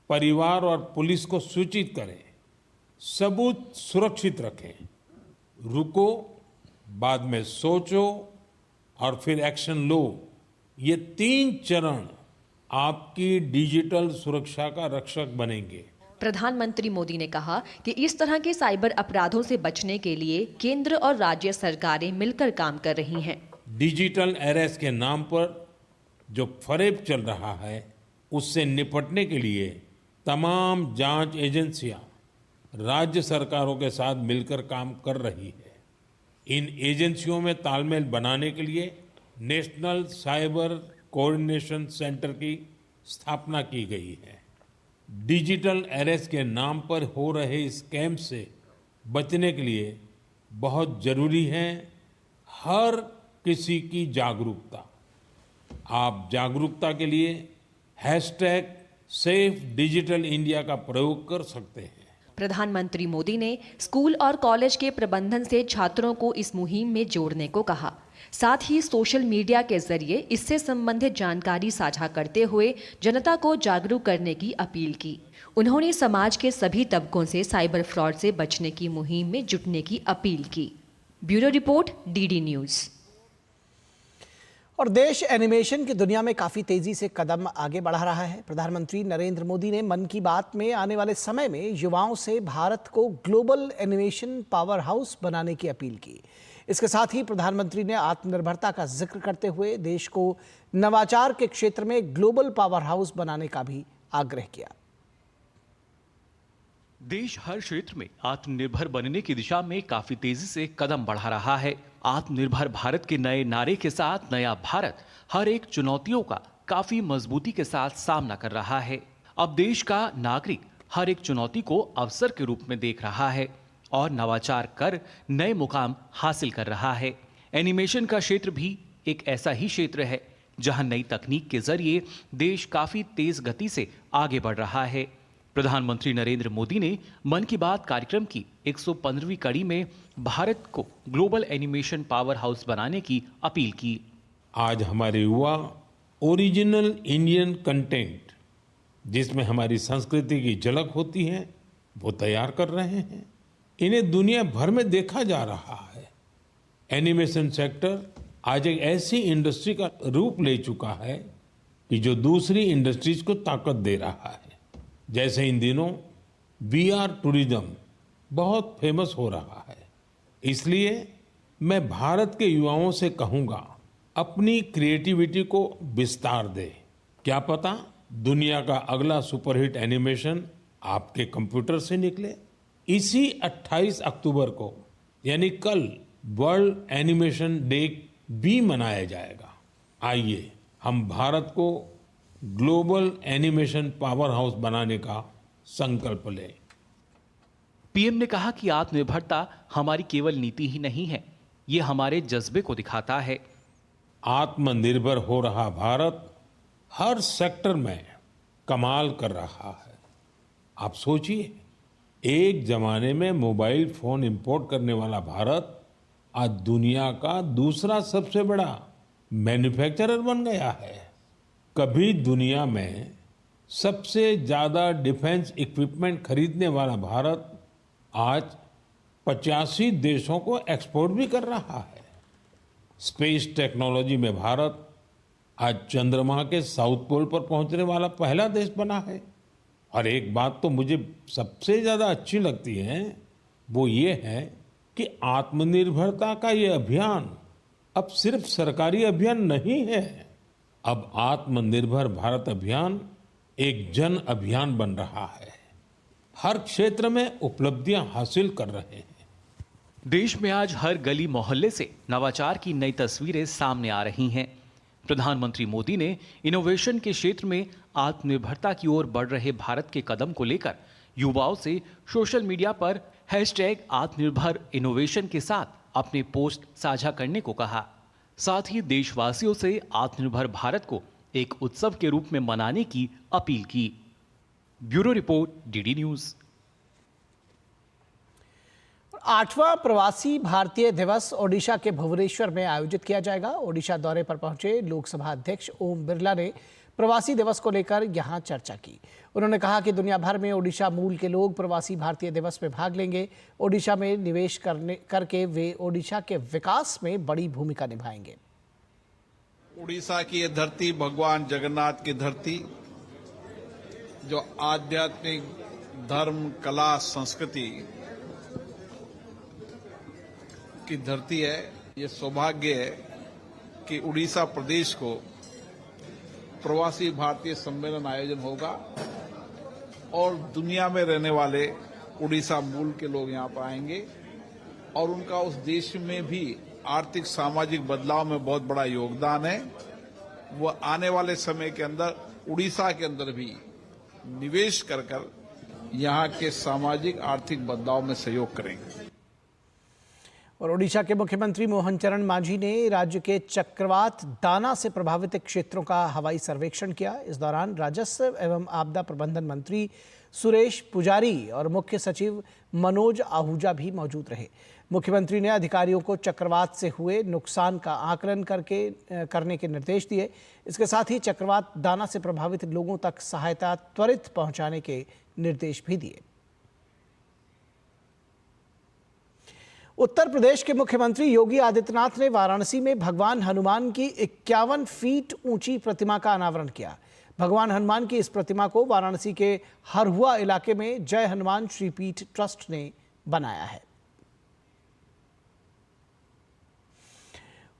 परिवार और पुलिस को सूचित करें, सबूत सुरक्षित रखें। रुको, बाद में सोचो और फिर एक्शन लो। ये 3 चरण आपकी डिजिटल सुरक्षा का रक्षक बनेंगे। प्रधानमंत्री मोदी ने कहा कि इस तरह के साइबर अपराधों से बचने के लिए केंद्र और राज्य सरकारें मिलकर काम कर रही हैं। डिजिटल अरेस्ट के नाम पर जो फरेब चल रहा है, उससे निपटने के लिए तमाम जांच एजेंसियां राज्य सरकारों के साथ मिलकर काम कर रही है। इन एजेंसियों में तालमेल बनाने के लिए नेशनल साइबर कोऑर्डिनेशन सेंटर की स्थापना की गई है। डिजिटल अरेस्ट के नाम पर हो रहे स्कैम से बचने के लिए बहुत जरूरी है हर किसी की जागरूकता। आप जागरूकता के लिए #SafeDigitalIndia का प्रयोग कर सकते हैं। प्रधानमंत्री मोदी ने स्कूल और कॉलेज के प्रबंधन से छात्रों को इस मुहिम में जोड़ने को कहा। साथ ही सोशल मीडिया के जरिए इससे संबंधित जानकारी साझा करते हुए जनता को जागरूक करने की अपील की। उन्होंने समाज के सभी तबकों से साइबर फ्रॉड से बचने की मुहिम में जुटने की अपील की। Bureau report, D news. और देश एनिमेशन की दुनिया में काफ़ी तेज़ी से कदम आगे बढ़ा रहा है। प्रधानमंत्री नरेंद्र मोदी ने मन की बात में आने वाले समय में युवाओं से भारत को ग्लोबल एनिमेशन पावर हाउस बनाने की अपील की। इसके साथ ही प्रधानमंत्री ने आत्मनिर्भरता का जिक्र करते हुए देश को नवाचार के क्षेत्र में ग्लोबल पावर हाउस बनाने का भी आग्रह किया। देश हर क्षेत्र में आत्मनिर्भर बनने की दिशा में काफी तेजी से कदम बढ़ा रहा है। आत्मनिर्भर भारत के नए नारे के साथ नया भारत हर एक चुनौतियों का काफी मजबूती के साथ सामना कर रहा है। अब देश का नागरिक हर एक चुनौती को अवसर के रूप में देख रहा है और नवाचार कर नए मुकाम हासिल कर रहा है। एनिमेशन का क्षेत्र भी एक ऐसा ही क्षेत्र है जहां नई तकनीक के जरिए देश काफी तेज गति से आगे बढ़ रहा है। प्रधानमंत्री नरेंद्र मोदी ने मन की बात कार्यक्रम की 115वीं कड़ी में भारत को ग्लोबल एनिमेशन पावर हाउस बनाने की अपील की। आज हमारे युवा ओरिजिनल इंडियन कंटेंट, जिसमें हमारी संस्कृति की झलक होती है, वो तैयार कर रहे हैं। इन्हें दुनिया भर में देखा जा रहा है। एनिमेशन सेक्टर आज एक ऐसी इंडस्ट्री का रूप ले चुका है कि जो दूसरी इंडस्ट्रीज को ताकत दे रहा है। जैसे इन दिनों VR टूरिज्म बहुत फेमस हो रहा है। इसलिए मैं भारत के युवाओं से कहूँगा, अपनी क्रिएटिविटी को विस्तार दें। क्या पता दुनिया का अगला सुपरहिट एनिमेशन आपके कंप्यूटर से निकले। इसी 28 अक्टूबर को यानी कल वर्ल्ड एनिमेशन डे भी मनाया जाएगा। आइए हम भारत को ग्लोबल एनिमेशन पावर हाउस बनाने का संकल्प लें। पीएम ने कहा कि आत्मनिर्भरता हमारी केवल नीति ही नहीं है, ये हमारे जज्बे को दिखाता है। आत्मनिर्भर हो रहा भारत हर सेक्टर में कमाल कर रहा है। आप सोचिए, एक जमाने में मोबाइल फोन इंपोर्ट करने वाला भारत आज दुनिया का दूसरा सबसे बड़ा मैन्युफैक्चरर बन गया है। कभी दुनिया में सबसे ज्यादा डिफेंस इक्विपमेंट खरीदने वाला भारत आज 85 देशों को एक्सपोर्ट भी कर रहा है। स्पेस टेक्नोलॉजी में भारत आज चंद्रमा के साउथ पोल पर पहुंचने वाला पहला देश बना है। और एक बात तो मुझे सबसे ज्यादा अच्छी लगती है, वो ये है कि आत्मनिर्भरता का ये अभियान अब सिर्फ सरकारी अभियान नहीं है। अब आत्मनिर्भर भारत अभियान एक जन अभियान बन रहा है। हर क्षेत्र में उपलब्धियां हासिल कर रहे हैं। देश में आज हर गली मोहल्ले से नवाचार की नई तस्वीरें सामने आ रही हैं। प्रधानमंत्री मोदी ने इनोवेशन के क्षेत्र में आत्मनिर्भरता की ओर बढ़ रहे भारत के कदम को लेकर युवाओं से सोशल मीडिया पर #आत्मनिर्भर इनोवेशन के साथ अपने पोस्ट साझा करने को कहा। साथ ही देशवासियों से आत्मनिर्भर भारत को एक उत्सव के रूप में मनाने की अपील की। ब्यूरो रिपोर्ट, डीडी न्यूज़। 8वां प्रवासी भारतीय दिवस ओडिशा के भुवनेश्वर में आयोजित किया जाएगा। ओडिशा दौरे पर पहुंचे लोकसभा अध्यक्ष ओम बिरला ने प्रवासी दिवस को लेकर यहां चर्चा की। उन्होंने कहा कि दुनिया भर में ओडिशा मूल के लोग प्रवासी भारतीय दिवस में भाग लेंगे। ओडिशा में निवेश करके वे ओडिशा के विकास में बड़ी भूमिका निभाएंगे। उड़ीसा की ये धरती भगवान जगन्नाथ की धरती, जो आध्यात्मिक धर्म, कला, संस्कृति की धरती है। ये सौभाग्य है कि उड़ीसा प्रदेश को प्रवासी भारतीय सम्मेलन आयोजन होगा और दुनिया में रहने वाले उड़ीसा मूल के लोग यहाँ पर आएंगे और उनका उस देश में भी आर्थिक सामाजिक बदलाव में बहुत बड़ा योगदान है। वो आने वाले समय के अंदर उड़ीसा के अंदर भी निवेश कर यहाँ के सामाजिक आर्थिक बदलाव में सहयोग करेंगे। और ओडिशा के मुख्यमंत्री मोहन चरण मांझी ने राज्य के चक्रवात दाना से प्रभावित क्षेत्रों का हवाई सर्वेक्षण किया। इस दौरान राजस्व एवं आपदा प्रबंधन मंत्री सुरेश पुजारी और मुख्य सचिव मनोज आहूजा भी मौजूद रहे। मुख्यमंत्री ने अधिकारियों को चक्रवात से हुए नुकसान का आकलन करने के निर्देश दिए। इसके साथ ही चक्रवात दाना से प्रभावित लोगों तक सहायता त्वरित पहुंचाने के निर्देश भी दिए। उत्तर प्रदेश के मुख्यमंत्री योगी आदित्यनाथ ने वाराणसी में भगवान हनुमान की 51 फीट ऊंची प्रतिमा का अनावरण किया। भगवान हनुमान की इस प्रतिमा को वाराणसी के हरहुआ इलाके में जय हनुमान श्रीपीठ ट्रस्ट ने बनाया है।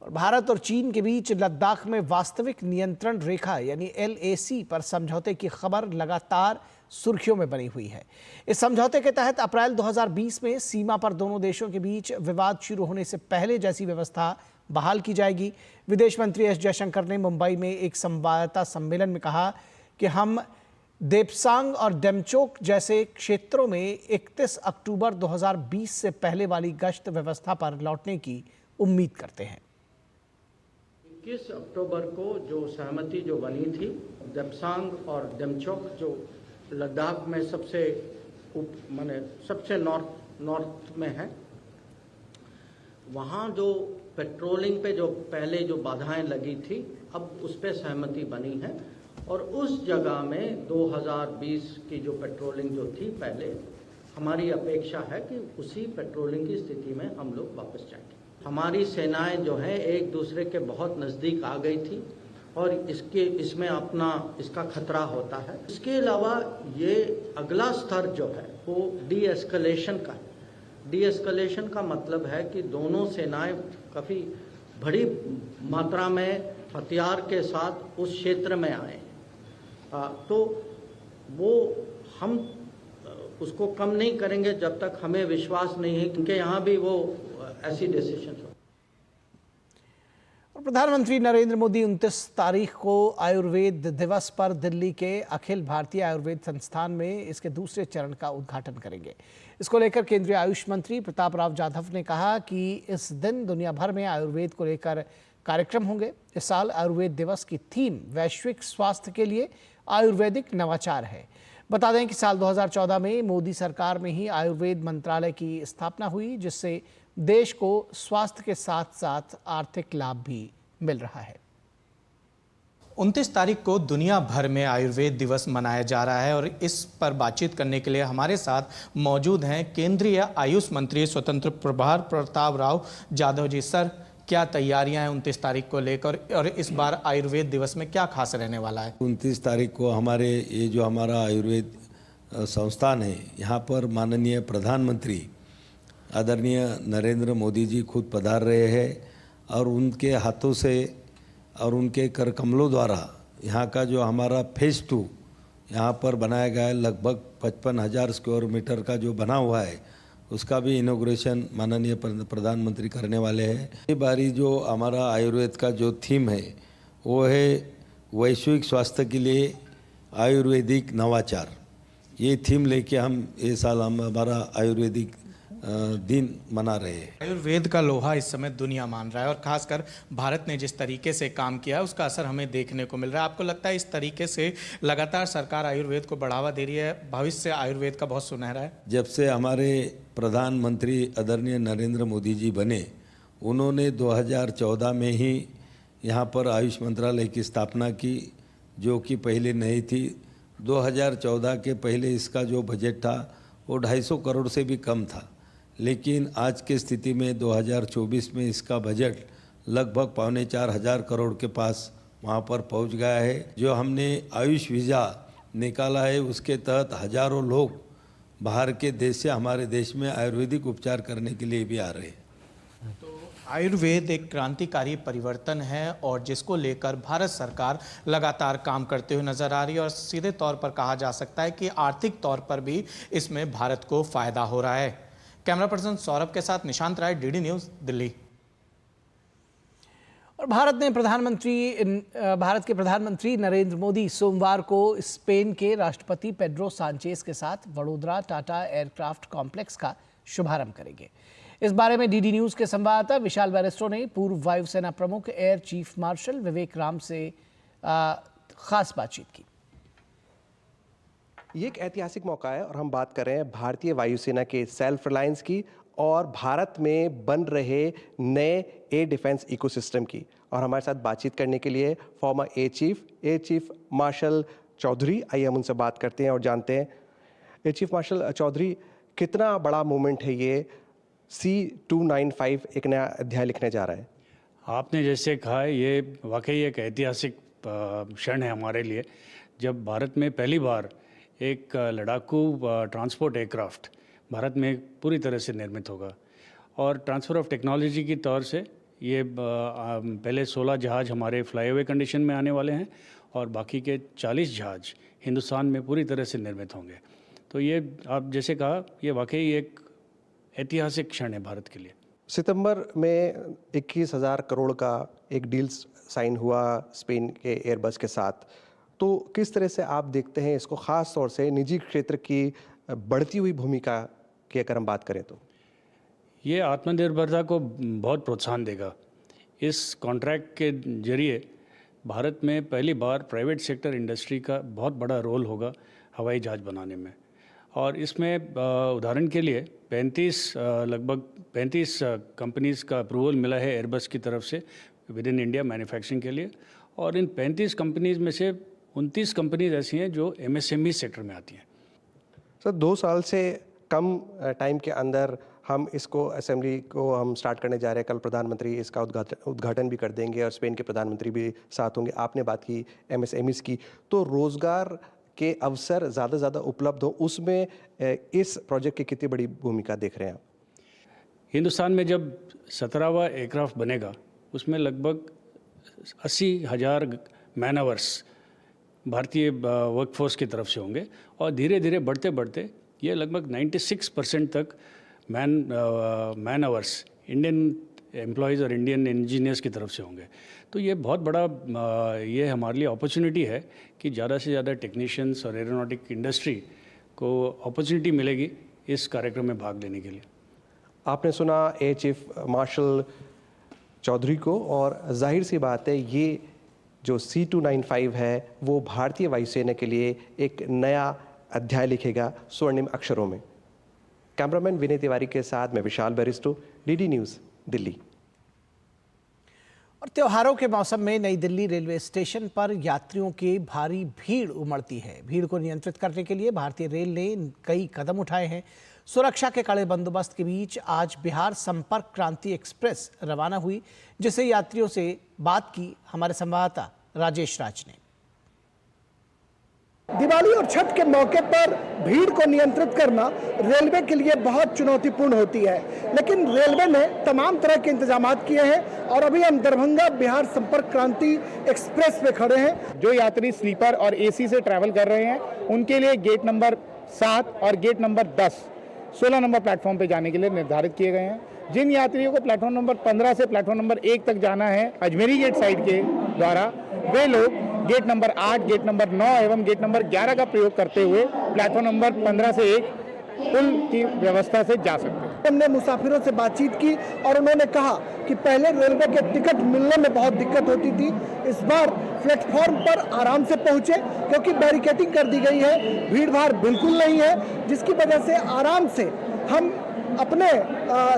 और भारत और चीन के बीच लद्दाख में वास्तविक नियंत्रण रेखा यानी LAC पर समझौते की खबर लगातार सुर्खियों में बनी हुई है। इस समझौते के तहत अप्रैल 2020 में सीमा पर दोनों देशों के बीच विवाद शुरू होने से पहले जैसी व्यवस्था बहाल की जाएगी। विदेश मंत्री एस जयशंकर ने मुंबई में एक संवाददाता सम्मेलन में कहा कि हम देपसांग और डेमचोक जैसे क्षेत्रों में 31 अक्टूबर 2020 से पहले वाली गश्त व्यवस्था पर लौटने की उम्मीद करते हैं। 21 अक्टूबर को जो सहमति जो बनी थी, देपसांग और डेमचोक जो लद्दाख में सबसे नॉर्थ में है, वहाँ जो पेट्रोलिंग पे जो पहले जो बाधाएं लगी थी, अब उस पे सहमति बनी है और उस जगह में 2020 की जो पेट्रोलिंग जो थी पहले, हमारी अपेक्षा है कि उसी पेट्रोलिंग की स्थिति में हम लोग वापस जाएंगे। हमारी सेनाएं जो हैं एक दूसरे के बहुत नज़दीक आ गई थी और इसमें इसका खतरा होता है। इसके अलावा ये अगला स्तर जो है वो डी एस्केलेशन का है। डी एस्केलेशन का मतलब है कि दोनों सेनाएं काफ़ी बड़ी मात्रा में हथियार के साथ उस क्षेत्र में आए हैं, तो वो हम उसको कम नहीं करेंगे जब तक हमें विश्वास नहीं है, क्योंकि यहाँ भी वो ऐसी डिसीजन हो। प्रधानमंत्री नरेंद्र मोदी 29 तारीख को आयुर्वेद दिवस पर दिल्ली के अखिल भारतीय आयुर्वेद संस्थान में इसके दूसरे चरण का उद्घाटन करेंगे। इसको लेकर केंद्रीय आयुष मंत्री प्रताप राव जाधव ने कहा कि इस दिन दुनिया भर में आयुर्वेद को लेकर कार्यक्रम होंगे। इस साल आयुर्वेद दिवस की थीम वैश्विक स्वास्थ्य के लिए आयुर्वेदिक नवाचार है। बता दें कि साल 2014 में मोदी सरकार में ही आयुर्वेद मंत्रालय की स्थापना हुई, जिससे देश को स्वास्थ्य के साथ साथ आर्थिक लाभ भी मिल रहा है। 29 तारीख को दुनिया भर में आयुर्वेद दिवस मनाया जा रहा है और इस पर बातचीत करने के लिए हमारे साथ मौजूद हैं केंद्रीय आयुष मंत्री स्वतंत्र प्रभार प्रताप राव जाधव जी। सर, क्या तैयारियां हैं 29 तारीख को लेकर और इस बार आयुर्वेद दिवस में क्या खास रहने वाला है? 29 तारीख को हमारा आयुर्वेद संस्थान है, यहाँ पर माननीय प्रधानमंत्री आदरणीय नरेंद्र मोदी जी खुद पधार रहे हैं और उनके हाथों से और उनके कर कमलों द्वारा यहाँ का जो हमारा फेज 2 यहाँ पर बनाया गया है, लगभग 55,000 स्क्वायर मीटर का जो बना हुआ है, उसका भी इनॉग्रेशन माननीय प्रधानमंत्री करने वाले हैं। ये बारी जो हमारा आयुर्वेद का जो थीम है वो है वैश्विक स्वास्थ्य के लिए आयुर्वेदिक नवाचार। ये थीम लेके हम ये साल हमारा आयुर्वेदिक दिन मना रहे हैं। आयुर्वेद का लोहा इस समय दुनिया मान रहा है और खासकर भारत ने जिस तरीके से काम किया है उसका असर हमें देखने को मिल रहा है। आपको लगता है इस तरीके से लगातार सरकार आयुर्वेद को बढ़ावा दे रही है, भविष्य आयुर्वेद का बहुत सुनहरा है? जब से हमारे प्रधानमंत्री आदरणीय नरेंद्र मोदी जी बने, उन्होंने 2014 में ही यहाँ पर आयुष मंत्रालय की स्थापना की, जो कि पहले नहीं थी। 2014 के पहले इसका जो बजट था वो 250 करोड़ से भी कम था, लेकिन आज की स्थिति में 2024 में इसका बजट लगभग 3,400 करोड़ के पास वहाँ पर पहुँच गया है। जो हमने आयुष वीज़ा निकाला है उसके तहत हजारों लोग बाहर के देश से हमारे देश में आयुर्वेदिक उपचार करने के लिए भी आ रहे हैं। तो आयुर्वेद एक क्रांतिकारी परिवर्तन है और जिसको लेकर भारत सरकार लगातार काम करते हुए नजर आ रही है और सीधे तौर पर कहा जा सकता है कि आर्थिक तौर पर भी इसमें भारत को फायदा हो रहा है। कैमरा पर्सन सौरभ के साथ निशांत राय, डीडी न्यूज, दिल्ली। और भारत के प्रधानमंत्री नरेंद्र मोदी सोमवार को स्पेन के राष्ट्रपति पेड्रो सांचेज के साथ वडोदरा टाटा एयरक्राफ्ट कॉम्प्लेक्स का शुभारंभ करेंगे। इस बारे में डीडी न्यूज के संवाददाता विशाल बैरिस्टो ने पूर्व वायुसेना प्रमुख एयर चीफ मार्शल विवेक राम से खास बातचीत की। ये एक ऐतिहासिक मौका है और हम बात कर रहे हैं भारतीय वायुसेना के सेल्फ रिलायंस की और भारत में बन रहे नए एयर डिफेंस इकोसिस्टम की। और हमारे साथ बातचीत करने के लिए former air chief marshal Chaudhary, आइए हम उनसे बात करते हैं और जानते हैं। एयर चीफ मार्शल चौधरी, कितना बड़ा मूवमेंट है ये, C-295 एक नया अध्याय लिखने जा रहा है? आपने जैसे कहा है, ये वाकई एक ऐतिहासिक क्षण है हमारे लिए, जब भारत में पहली बार एक लड़ाकू ट्रांसपोर्ट एयरक्राफ्ट भारत में पूरी तरह से निर्मित होगा। और ट्रांसफ़र ऑफ टेक्नोलॉजी की तौर से ये पहले 16 जहाज़ हमारे फ्लाईओवर कंडीशन में आने वाले हैं और बाकी के 40 जहाज़ हिंदुस्तान में पूरी तरह से निर्मित होंगे। तो ये आप जैसे कहा, ये वाकई एक ऐतिहासिक क्षण है भारत के लिए। सितंबर में 21,000 करोड़ का एक डील साइन हुआ स्पेन के एयरबस के साथ। तो किस तरह से आप देखते हैं इसको, ख़ास तौर से निजी क्षेत्र की बढ़ती हुई भूमिका की अगर हम बात करें तो? ये आत्मनिर्भरता को बहुत प्रोत्साहन देगा। इस कॉन्ट्रैक्ट के जरिए भारत में पहली बार प्राइवेट सेक्टर इंडस्ट्री का बहुत बड़ा रोल होगा हवाई जहाज़ बनाने में। और इसमें उदाहरण के लिए लगभग 35 कंपनीज़ का अप्रूवल मिला है एयरबस की तरफ से विद इन इंडिया मैन्युफैक्चरिंग के लिए। और इन 35 कंपनीज़ में से 29 कंपनीज ऐसी हैं जो MSME सेक्टर में आती हैं। सर, 2 साल से कम टाइम के अंदर हम इसको असेंबली को हम स्टार्ट करने जा रहे हैं। कल प्रधानमंत्री इसका उद्घाटन भी कर देंगे और स्पेन के प्रधानमंत्री भी साथ होंगे। आपने बात की MSMEs की, तो रोज़गार के अवसर ज़्यादा उपलब्ध हो, उसमें इस प्रोजेक्ट की कितनी बड़ी भूमिका देख रहे हैं आप? हिंदुस्तान में जब 17वां एयरक्राफ्ट बनेगा, उसमें लगभग 80,000 मैन आवर्स भारतीय वर्कफोर्स की तरफ से होंगे और धीरे धीरे बढ़ते बढ़ते ये लगभग 96% तक मैन आवर्स इंडियन एम्प्लॉयज़ और इंडियन इंजीनियर्स की तरफ से होंगे। तो ये बहुत बड़ा ये हमारे लिए अपॉर्चुनिटी है कि ज़्यादा से ज़्यादा टेक्नीशियंस और एरोनॉटिक इंडस्ट्री को अपॉर्चुनिटी मिलेगी इस कार्यक्रम में भाग लेने के लिए। आपने सुना एयर चीफ मार्शल चौधरी को, और जाहिर सी बात है ये जो C-295 है वो भारतीय वायुसेना के लिए एक नया अध्याय लिखेगा स्वर्णिम अक्षरों में। कैमरामैन विनय तिवारी के साथ मैं विशाल बैरिस्टो, DD न्यूज़, दिल्ली। और त्योहारों के मौसम में नई दिल्ली रेलवे स्टेशन पर यात्रियों की भारी भीड़ उमड़ती है। भीड़ को नियंत्रित करने के लिए भारतीय रेल ने कई कदम उठाए हैं। सुरक्षा के कड़े बंदोबस्त के बीच आज बिहार संपर्क क्रांति एक्सप्रेस रवाना हुई, जिसे यात्रियों से बात की हमारे संवाददाता राजेश राज ने। दिवाली और छठ के मौके पर भीड़ को नियंत्रित करना रेलवे के लिए बहुत चुनौतीपूर्ण होती है, लेकिन रेलवे ने तमाम तरह के इंतजाम किए हैं। और अभी हम दरभंगा बिहार संपर्क क्रांति एक्सप्रेस पे खड़े हैं। जो यात्री स्लीपर और AC से ट्रैवल कर रहे हैं उनके लिए गेट नंबर 7 और गेट नंबर 10 16 नंबर प्लेटफॉर्म पे जाने के लिए निर्धारित किए गए हैं। जिन यात्रियों को प्लेटफॉर्म नंबर 15 से प्लेटफॉर्म नंबर 1 तक जाना है अजमेरी गेट साइड के द्वारा, वे लोग गेट नंबर 8, गेट नंबर 9 एवं गेट नंबर 11 का प्रयोग करते हुए प्लेटफॉर्म नंबर 15 से 1 पुल की व्यवस्था से जा सकते हैं। हमने मुसाफिरों से बातचीत की और उन्होंने कहा कि पहले रेलवे के टिकट मिलने में बहुत दिक्कत होती थी, इस बार प्लेटफॉर्म पर आराम से पहुंचे क्योंकि बैरिकेडिंग कर दी गई है, भीड़ भाड़ बिल्कुल नहीं है, जिसकी वजह से आराम से हम अपने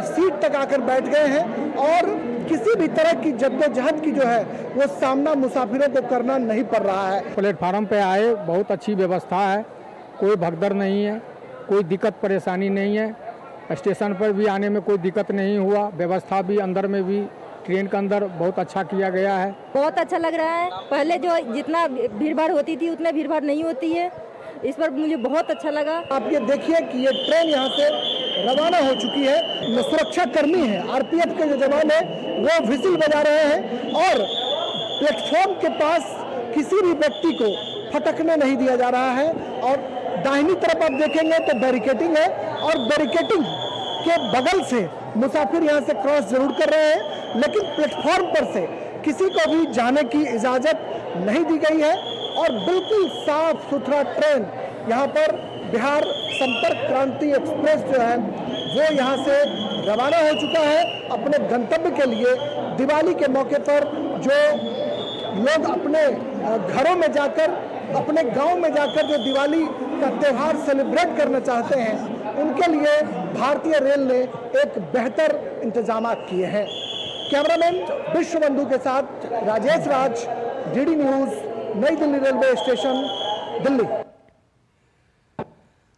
सीट तक आकर बैठ गए हैं और किसी भी तरह की जद्दोजहद की जो है वो सामना मुसाफिरों को करना नहीं पड़ रहा है। प्लेटफार्म पे आए, बहुत अच्छी व्यवस्था है, कोई भगदड़ नहीं है, कोई दिक्कत परेशानी नहीं है। स्टेशन पर भी आने में कोई दिक्कत नहीं हुआ, व्यवस्था भी अंदर में भी ट्रेन के अंदर बहुत अच्छा किया गया है। बहुत अच्छा लग रहा है। पहले जो जितना भीड़ भाड़ होती थी उतना भीड़ भाड़ नहीं होती है, इस पर मुझे बहुत अच्छा लगा। आप ये देखिए कि ये ट्रेन यहाँ से रवाना हो चुकी है। सुरक्षा कर्मी है, RPF के जो जवान है वो व्हिसिल बजा रहे हैं और प्लेटफॉर्म के पास किसी भी व्यक्ति को फटकने नहीं दिया जा रहा है। और दाहिनी तरफ आप देखेंगे तो बैरिकेडिंग है और बैरिकेडिंग के बगल से मुसाफिर यहाँ से क्रॉस जरूर कर रहे हैं, लेकिन प्लेटफॉर्म पर से किसी को भी जाने की इजाज़त नहीं दी गई है। और बिल्कुल साफ सुथरा ट्रेन यहाँ पर बिहार संपर्क क्रांति एक्सप्रेस जो है वो यहाँ से रवाना हो चुका है अपने गंतव्य के लिए। दिवाली के मौके पर जो लोग अपने घरों में जाकर, अपने गांव में जाकर जो दिवाली का त्यौहार सेलिब्रेट करना चाहते हैं उनके लिए भारतीय रेल ने एक बेहतर इंतजाम किए हैं। कैमरामैन विश्वबंधु के साथ राजेश राज, डीडी न्यूज, नई Delhi railway station, Delhi.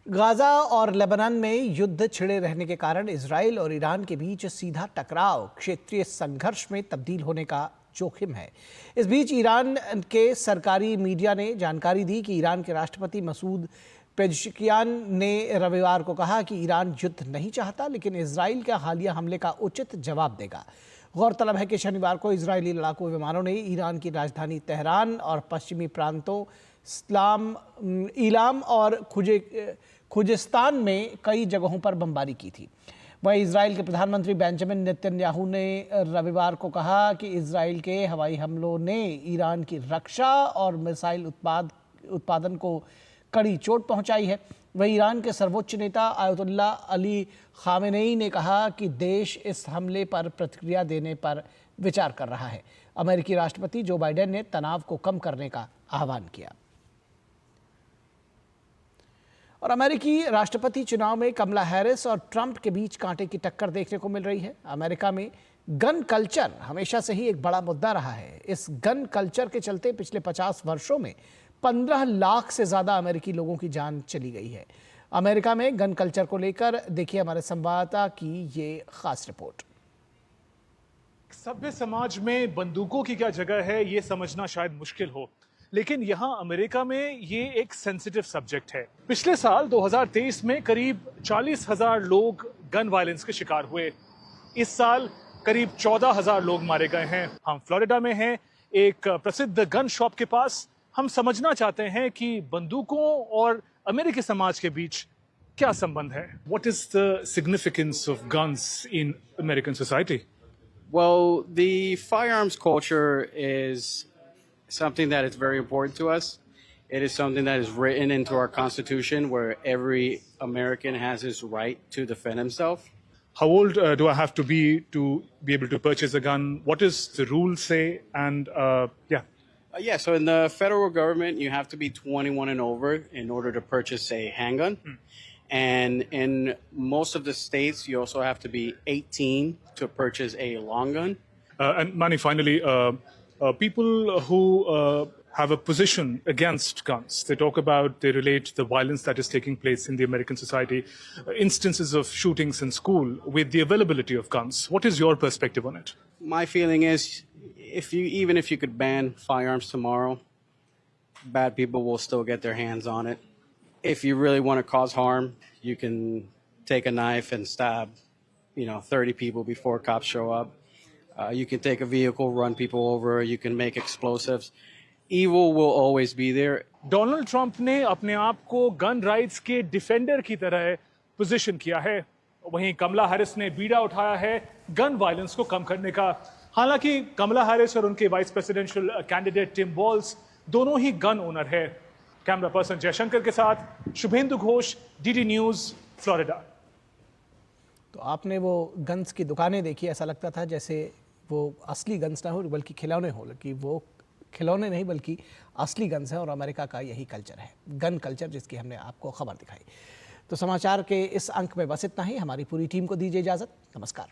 Gaza और लेबनान में युद्ध छिड़े रहने के कारण इजराइल और ईरान के बीच सीधा टकराव क्षेत्रीय संघर्ष में तब्दील होने का जोखिम है। इस बीच ईरान के सरकारी मीडिया ने जानकारी दी कि ईरान के राष्ट्रपति मसूद पेज़ेश्कियान ने रविवार को कहा कि ईरान युद्ध नहीं चाहता, लेकिन इजराइल के हालिया हमले का उचित जवाब देगा। गौरतलब है कि शनिवार को इजरायली लड़ाकू विमानों ने ईरान की राजधानी तेहरान और पश्चिमी प्रांतों इलाम और खुजिस्तान में कई जगहों पर बमबारी की थी। वहीं इजराइल के प्रधानमंत्री बेंजामिन नेतन्याहू ने रविवार को कहा कि इजराइल के हवाई हमलों ने ईरान की रक्षा और मिसाइल उत्पादन को कड़ी चोट पहुंचाई है। वहीं ईरान के सर्वोच्च नेता आयतुल्ला अली खामेनेई ने कहा कि देश इस हमले पर प्रतिक्रिया देने पर विचार कर रहा है। अमेरिकी राष्ट्रपति जो बाइडेन ने तनाव को कम करने का आह्वान किया। और अमेरिकी राष्ट्रपति चुनाव में कमला हैरिस और ट्रंप के बीच कांटे की टक्कर देखने को मिल रही है। अमेरिका में गन कल्चर हमेशा से ही एक बड़ा मुद्दा रहा है। इस गन कल्चर के चलते पिछले 50 वर्षों में 15 लाख से ज्यादा अमेरिकी लोगों की जान चली गई है। अमेरिका में गन कल्चर को लेकर देखिए हमारे संवाददाता की ये खास रिपोर्ट। सभ्य समाज में बंदूकों की क्या जगह है ये समझना शायद मुश्किल हो, लेकिन यहाँ अमेरिका में ये एक सेंसिटिव सब्जेक्ट है। पिछले साल 2023 में करीब 40,000 लोग गन वायलेंस के शिकार हुए। इस साल करीब 14,000 लोग मारे गए हैं। हम फ्लोरिडा में हैं, एक प्रसिद्ध गन शॉप के पास। हम समझना चाहते हैं कि बंदूकों और अमेरिकी समाज के बीच क्या संबंध है। What is the significance of guns in American society? Well, the firearms culture is something that is very important to us. It is something that is written into our Constitution, where every American has his right to defend himself. How old do I have to be able to purchase a gun? What does the rule say? And So in the federal government, you have to be 21 and over in order to purchase a handgun. And in most of the states, you also have to be 18 to purchase a long gun. And Mani, finally, people who have a position against guns, they relate the violence that is taking place in the American society, instances of shootings in school with the availability of guns. What is your perspective on it? My feeling is, even if you could ban firearms tomorrow, bad people will still get their hands on it. If you really want to cause harm, you can take a knife and stab, 30 people before cops show up. You can take a vehicle, run people over. You can make explosives. Evil will always be there. Donald Trump ने अपने आप को gun rights के defender की तरह position किया है। वहीं कमला हैरिस ने बीड़ा उठाया है गन वायलेंस को कम करने का। हालांकि कमला हैरिस और उनके vice presidential candidate Tim Walz दोनों ही गन ओनर है। कैमरा पर्सन जयशंकर के साथ शुभेंदु घोष, डीडी न्यूज, फ्लोरिडा। तो आपने वो गन्स की दुकानें देखी, ऐसा लगता था जैसे वो असली गन्स ना हो बल्कि खिलौने हो, कि वो खिलौने नहीं बल्कि असली गन्स हैं। और अमेरिका का यही कल्चर है, गन कल्चर, जिसकी हमने आपको खबर दिखाई। तो समाचार के इस अंक में बस इतना ही। हमारी पूरी टीम को दीजिए इजाजत। नमस्कार।